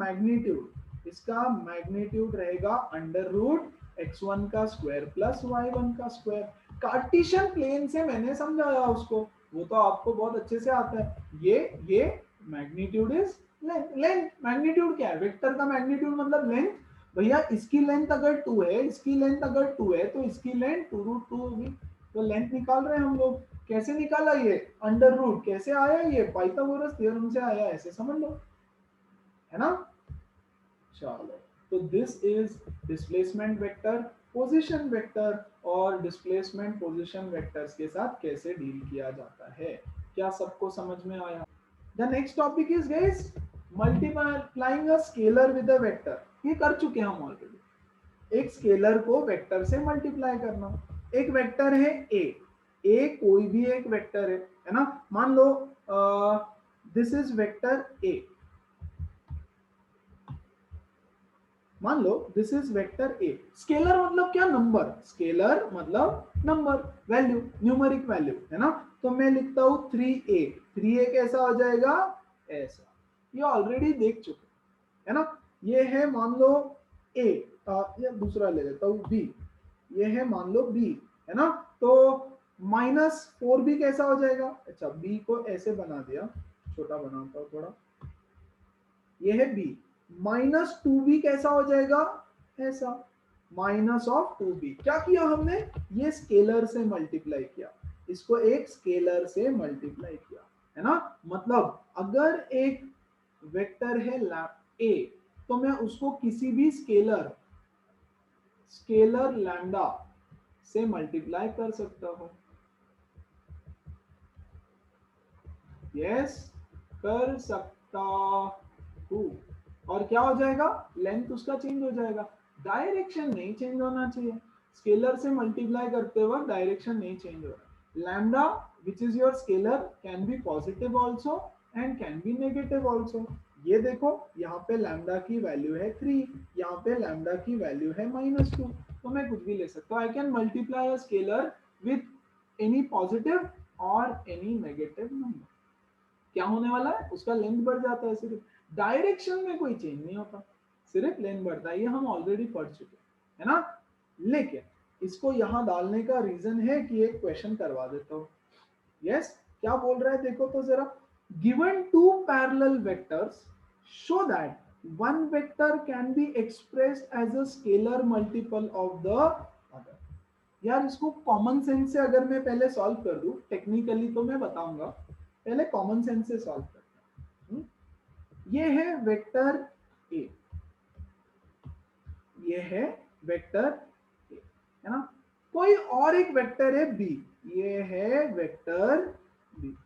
मैग्नीट्यूड रहेगा अंडर रूट x1 का स्क्वायर प्लस y1 का स्क्वायर। कार्टेशियन प्लेन से मैंने समझाया उसको, वो तो आपको बहुत अच्छे से आता है। ये मैग्नीट्यूड इज लेंथ, मैग्नीट्यूड क्या है? वेक्टर का मैग्नीट्यूड मतलब लेंथ। भैया इसकी लेंथ अगर 2 है, इसकी लेंथ अगर 2 है, तो इसकी लेंथ 2√2 होगी, तो लेंथ निकाल रहे हैं हम लोग, कैसे निकाला ये अंडर रूट, कैसे आया ये पाइथागोरस थ्योरम से आया, ऐसे समझ लो, है ना। चलो, तो this is displacement vector, position vector और डिस्प्लेसमेंट पोजीशन वेक्टर्स के साथ कैसे डील किया जाता है। क्या सबको समझ में आया? The next topic is guys multiplying a scalar with a vector. ये कर चुके हैं हम ऑलरेडी, एक स्केलर को वेक्टर से मल्टीप्लाई करना। एक वेक्टर है ए कोई भी एक वेक्टर है ना। मान लो दिस इज वेक्टर ए, मान लो this is vector A. Scalar मतलब क्या? नंबर। स्केलर मतलब नंबर, वैल्यू, न्यूमेरिक वैल्यू, है ना। तो मैं लिखता हूं 3a। 3a कैसा हो जाएगा? ऐसा। ये ऑलरेडी देख चुके, है ना। ये है मान लो a, या दूसरा ले लेता हूं b। ये है मान लो b, है ना। तो -4b कैसा हो जाएगा? अच्छा, b को ऐसे बना दिया, छोटा बनाता हूं थोड़ा। ये है b। -2b कैसा हो जाएगा? ऐसा, -2b। क्या किया हमने? ये स्केलर से मल्टीप्लाई किया, इसको एक स्केलर से मल्टीप्लाई किया, है ना। मतलब अगर एक वेक्टर है a, तो मैं उसको किसी भी स्केलर लैम्डा से मल्टीप्लाई कर सकता हूं। यस, कर सकता हूं। और क्या हो जाएगा? लेंथ उसका चेंज हो जाएगा, डायरेक्शन नहीं चेंज होना चाहिए। स्केलर से मल्टीप्लाई करते वक्त डायरेक्शन नहीं चेंज हो रहा। Lambda which is your scalar can be positive also and can be negative also. ये देखो, यहाँ पे लैम्डा की वैल्यू है 3, यहाँ पे लैम्डा की वैल्यू है -2, तो मैं कुछ भी ले सकता हूँ। I can multiply a scalar with any positive और एनी नेगेटिव नंबर। क्या होने वाला है? उसका लेंथ बढ़ जाता है, सिर्फ डायरेक्शन में कोई चेंज नहीं होता, सिर्फ लेंथ बढ़ता है। ये हम ऑलरेडी पढ़ चुके हैं ना। लेकिन इसको यहां डालने का रीजन है कि एक क्वेश्चन करवा देता हूं। यस, क्या बोल रहा है देखो तो जरा। Given two parallel vectors show that one vector can be expressed as a scalar multiple of the other। यार इसको कॉमन सेंस से अगर मैं पहले सॉल्व कर दूं, टेक्निकली तो मैं बताऊंगा, पहले कॉमन सेंस से सॉल्व करते हैं। ये है वेक्टर ए, ये है वेक्टर ए, है ना। कोई और एक वेक्टर है बी, ये है वेक्टर बी,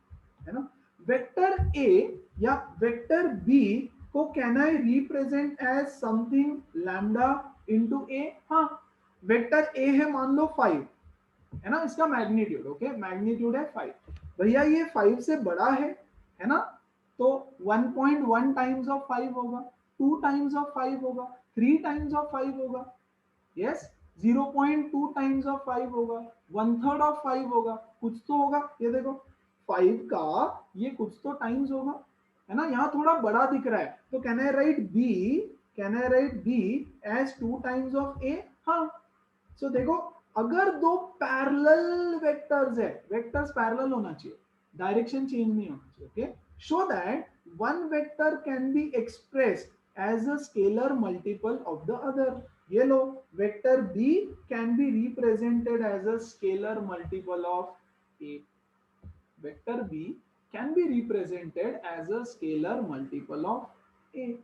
है ना। वेक्टर ए या वेक्टर बी को can I represent as something lambda into A. हाँ, वेक्टर ए है मान लो 5, है ना, इसका मैग्नीट्यूड, ओके, मैग्नीट्यूड है 5। भैया ये 5 से बड़ा है ना, तो 1.1 टाइम्स ऑफ 5 होगा, 2 टाइम्स ऑफ 5 होगा, 3 टाइम्स ऑफ 5 होगा, यस, 0.2 टाइम्स ऑफ 5 होगा, 1/3 ऑफ 5 होगा, कुछ तो होगा। ये देखो 5 का ये कुछ तो टाइम्स होगा, है ना। यहाँ थोड़ा बड़ा दिख रहा है, तो can I write B as 2 times of A. हाँ, सो देखो, अगर दो पैरेलल वेक्टर्स है, वेक्टर्स पैरेलल होना चाहिए, डायरेक्शन चेंज नहीं होना चाहिए, okay. Show that one vector can be expressed as a scalar multiple of the other. ये लो, vector B can be represented as a scalar multiple of A. Vector B can be represented as a scalar multiple of A.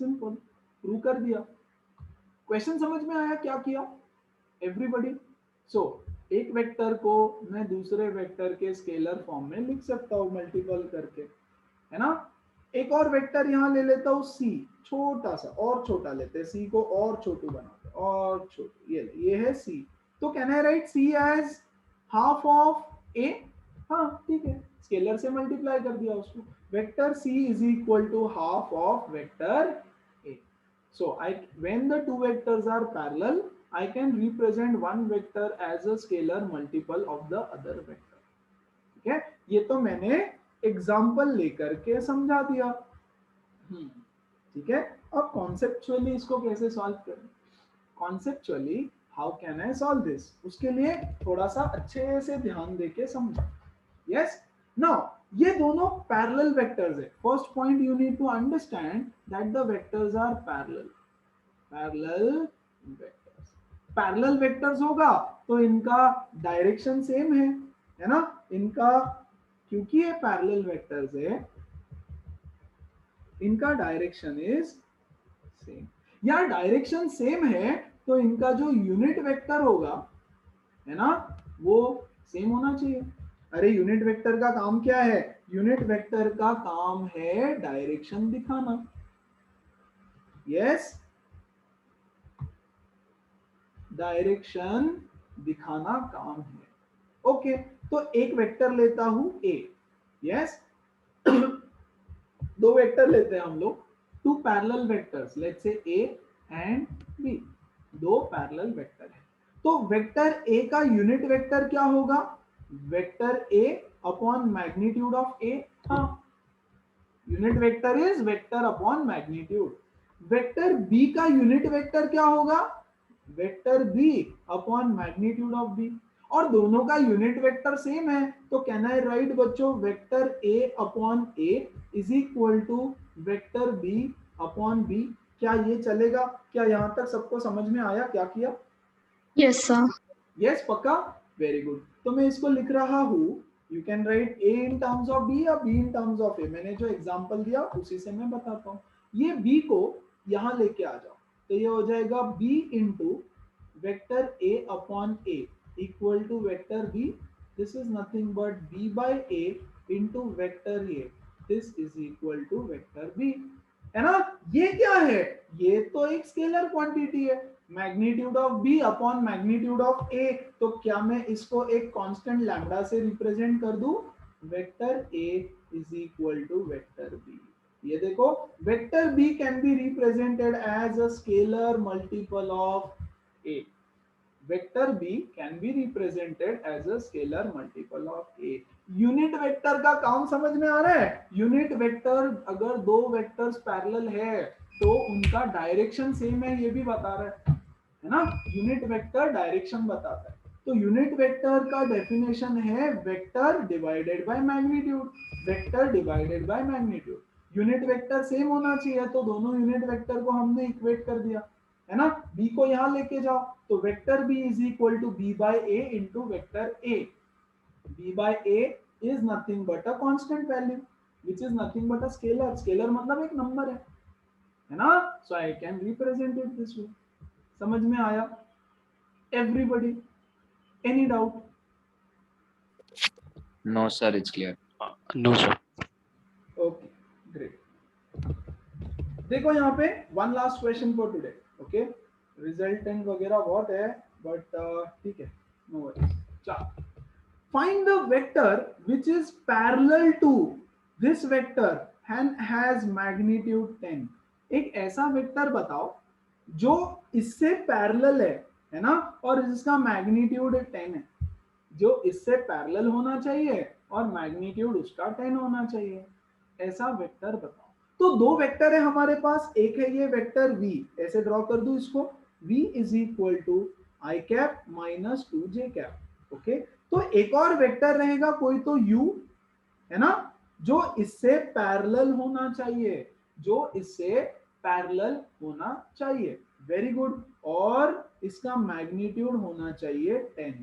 Simple, prove कर दिया। Question समझ में आया क्या किया everybody? सो एक वेक्टर को मैं दूसरे वेक्टर के स्केलर फॉर्म में लिख सकता हूं मल्टीपल करके, है ना। एक और वेक्टर यहां ले लेता हूं सी, छोटा सा, और छोटा लेते हैं, सी को और छोटू बनाते हैं, और छोटू, ये है सी। तो can I write C as half of A? हाँ ठीक है, स्केलर से मल्टीप्लाई कर दिया उसको। Vector C is equal to half of vector A. So when the two vectors are parallel, I can represent one vector as a scalar multiple of the other vector। ठीक है, ये तो मैंने example लेकर के समझा दिया। ठीक है, अब कॉन्सेप्चुअली इसको कैसे सॉल्व करें? Conceptually how can I solve this, उसके लिए थोड़ा सा अच्छे से ध्यान देके समझो। यस, नाउ ये दोनों पैरेलल वेक्टर्स है। First point you need to understand that the vectors are parallel. Parallel vectors होगा तो इनका डायरेक्शन सेम है ना। इनका, क्योंकि ये पैरेलल वेक्टर्स है, इनका डायरेक्शन इज सेम। यार डायरेक्शन सेम है तो इनका जो यूनिट वेक्टर होगा, है ना, वो सेम होना चाहिए। अरे यूनिट वेक्टर का काम क्या है? यूनिट वेक्टर का काम है डायरेक्शन दिखाना। यस, डायरेक्शन दिखाना काम है। ओके, तो एक वेक्टर लेता हूं ए। यस, दो वेक्टर लेते हैं हम लोग, to parallel vectors, let's say A and B, दो पैरेलल वेक्टर है। तो वेक्टर ए का यूनिट वेक्टर क्या होगा? Vector A upon magnitude of A. हाँ, unit vector is vector upon magnitude. Vector B का यूनिट वेक्टर क्या होगा? Vector B upon magnitude of B. और दोनों का यूनिट वेक्टर सेम है, तो कैन आई राइट बच्चों vector A upon A is equal to vector B upon B. क्या ये चलेगा? क्या यहां तक सबको समझ में आया क्या किया? Yes sir. यस, पक्का, वेरी गुड। तो मैं इसको लिख रहा हूं, you can write A in terms of B या B in terms of A. मैंने जो एग्जांपल दिया उसी से मैं बताता हूं। ये बी को यहां लेके आ जाओ, तो ये हो जाएगा B into vector A upon A equal to vector B. This is nothing but B by A into vector A, this is equal to vector B, है ना। ये क्या है? ये तो एक स्केलर क्वांटिटी है, magnitude of B upon magnitude of A. तो क्या मैं इसको एक कांस्टेंट लैम्डा से रिप्रेजेंट कर दूं? Vector A is equal to vector B. ये देखो, vector B can be represented as a scalar multiple of A. Vector B can be represented as a scalar multiple of A. Unit vector का काम समझ में आ रहा है? Unit vector, अगर दो वेक्टर्स पैरेलल है तो उनका डायरेक्शन सेम है, ये भी बता रहा है ना। यूनिट वेक्टर डायरेक्शन बताता है। तो यूनिट वेक्टर का डेफिनेशन है vector divided by magnitude. Vector divided by magnitude. Unit vector same होना चाहिए, तो दोनों यूनिट वेक्टर को हमने इक्वेट कर दिया, है ना। बी को यहां लेके जाओ, तो vector B is equal to B by A into vector A. B by A is nothing but a constant value which is nothing but a scalar. Scalar मतलब एक नंबर है ना। So I can represent it this way. समझ में आया everybody? Any doubt? No, sir, it's clear. No sir. Okay, great. देखो यहाँ पे one last question for today. Okay, resultant वगैरह बहुत है बट ठीक है, नो वरीज। चलो, find the vector which is parallel to this vector and has magnitude 10। एक ऐसा वेक्टर बताओ जो इससे पैरेलल है ना, और जिसका मैग्नीट्यूड 10 है। जो इससे पैरेलल होना चाहिए और मैग्नीट्यूड उसका 10 होना चाहिए, ऐसा वेक्टर बताओ। तो दो वेक्टर है हमारे पास, एक है ये वेक्टर v, ऐसे ड्रॉ कर दूं इसको, v is equal to i cap minus 2j cap. Okay, तो एक और वेक्टर रहेगा कोई तो u, है ना, जो इससे पैरेलल होना चाहिए, जो इससे पैरेलल होना चाहिए। Very good. और इसका मैग्नीट्यूड होना चाहिए 10।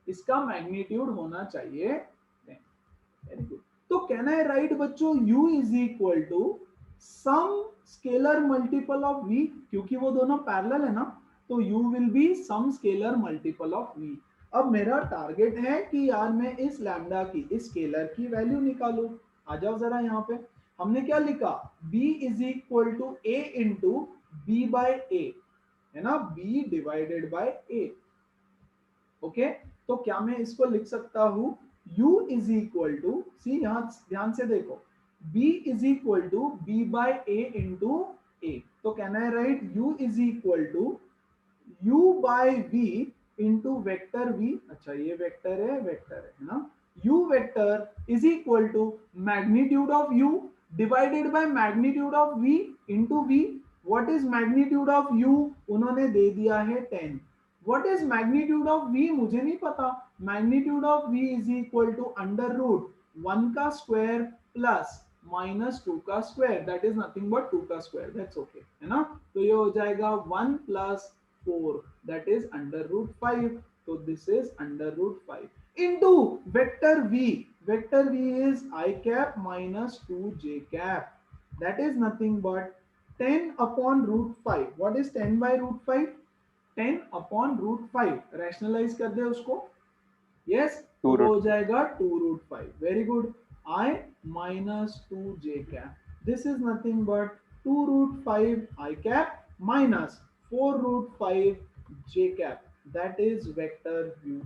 इसका मैग्नीट्यूड होना चाहिए 10। Very good. तो कैन आई राइट बच्चों u is equal to some scalar multiple of v, क्योंकि वो दोनों पैरेलल है ना, तो u will be some scalar multiple of v। अब मेरा टारगेट है कि यार मैं इस लैम्डा की, इस स्केलर की वैल्यू निकालूं। आ जाओ जरा यहाँ पे, हमने क्या लिखा? b is equal to a into B by A, है ना, b divided by a। Okay, तो क्या मैं इसको लिख सकता हूं u is equal to, see यहां ध्यान से देखो, b is equal to b by a into a। तो can I write u is equal to u by v into vector v। अच्छा, ये वेक्टर है ना। u vector is equal to magnitude of u divided by magnitude of v into v। What is magnitude of u? उन्होंने दे दिया है 10। What is magnitude of v? मुझे नहीं पता। Magnitude of v is equal to under root 1 का square plus minus 2 का square, that is nothing but 2 का square, that's okay, है ना। तो ये हो जाएगा 1 plus 4, that is under root 5। तो this is under root 5। into vector v. Vector v is I cap minus 2j cap. That is nothing but 10 upon root 5. What is 10 by root 5? 10 upon root 5. Rationalise कर दे उसको. Yes, तो वो हो जाएगा 2 root 5. Very good. I minus 2j cap. This is nothing but 2 root 5 I cap minus 4 root 5 j cap. That is vector u.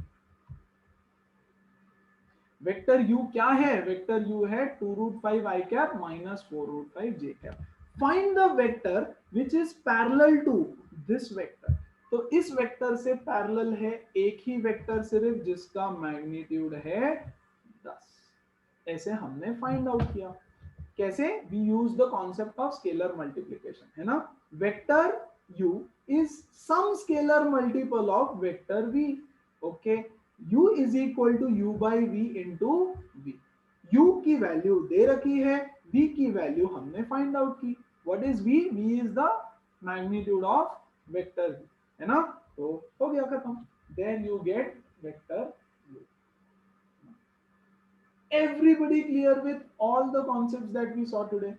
Vector u क्या है? Vector u है 2 root 5 i cap minus 4 root 5 j cap. Find the vector which is parallel to this vector. तो इस vector से parallel है एक ही vector सिर्फ जिसका मैग्नीट्यूड है 10. ऐसे हमने फाइंड आउट किया. कैसे? We use the concept of scalar multiplication, है ना. Vector u is some scalar multiple of vector v. Okay, u is equal to u by v into v. u की वैल्यू दे रखी है, v की value हमने फाइंड आउट की. What is v? v is the magnitude of vector v, है ना. तो हो गया खत्म. Then you get vector u. Everybody clear with all the concepts that we saw today?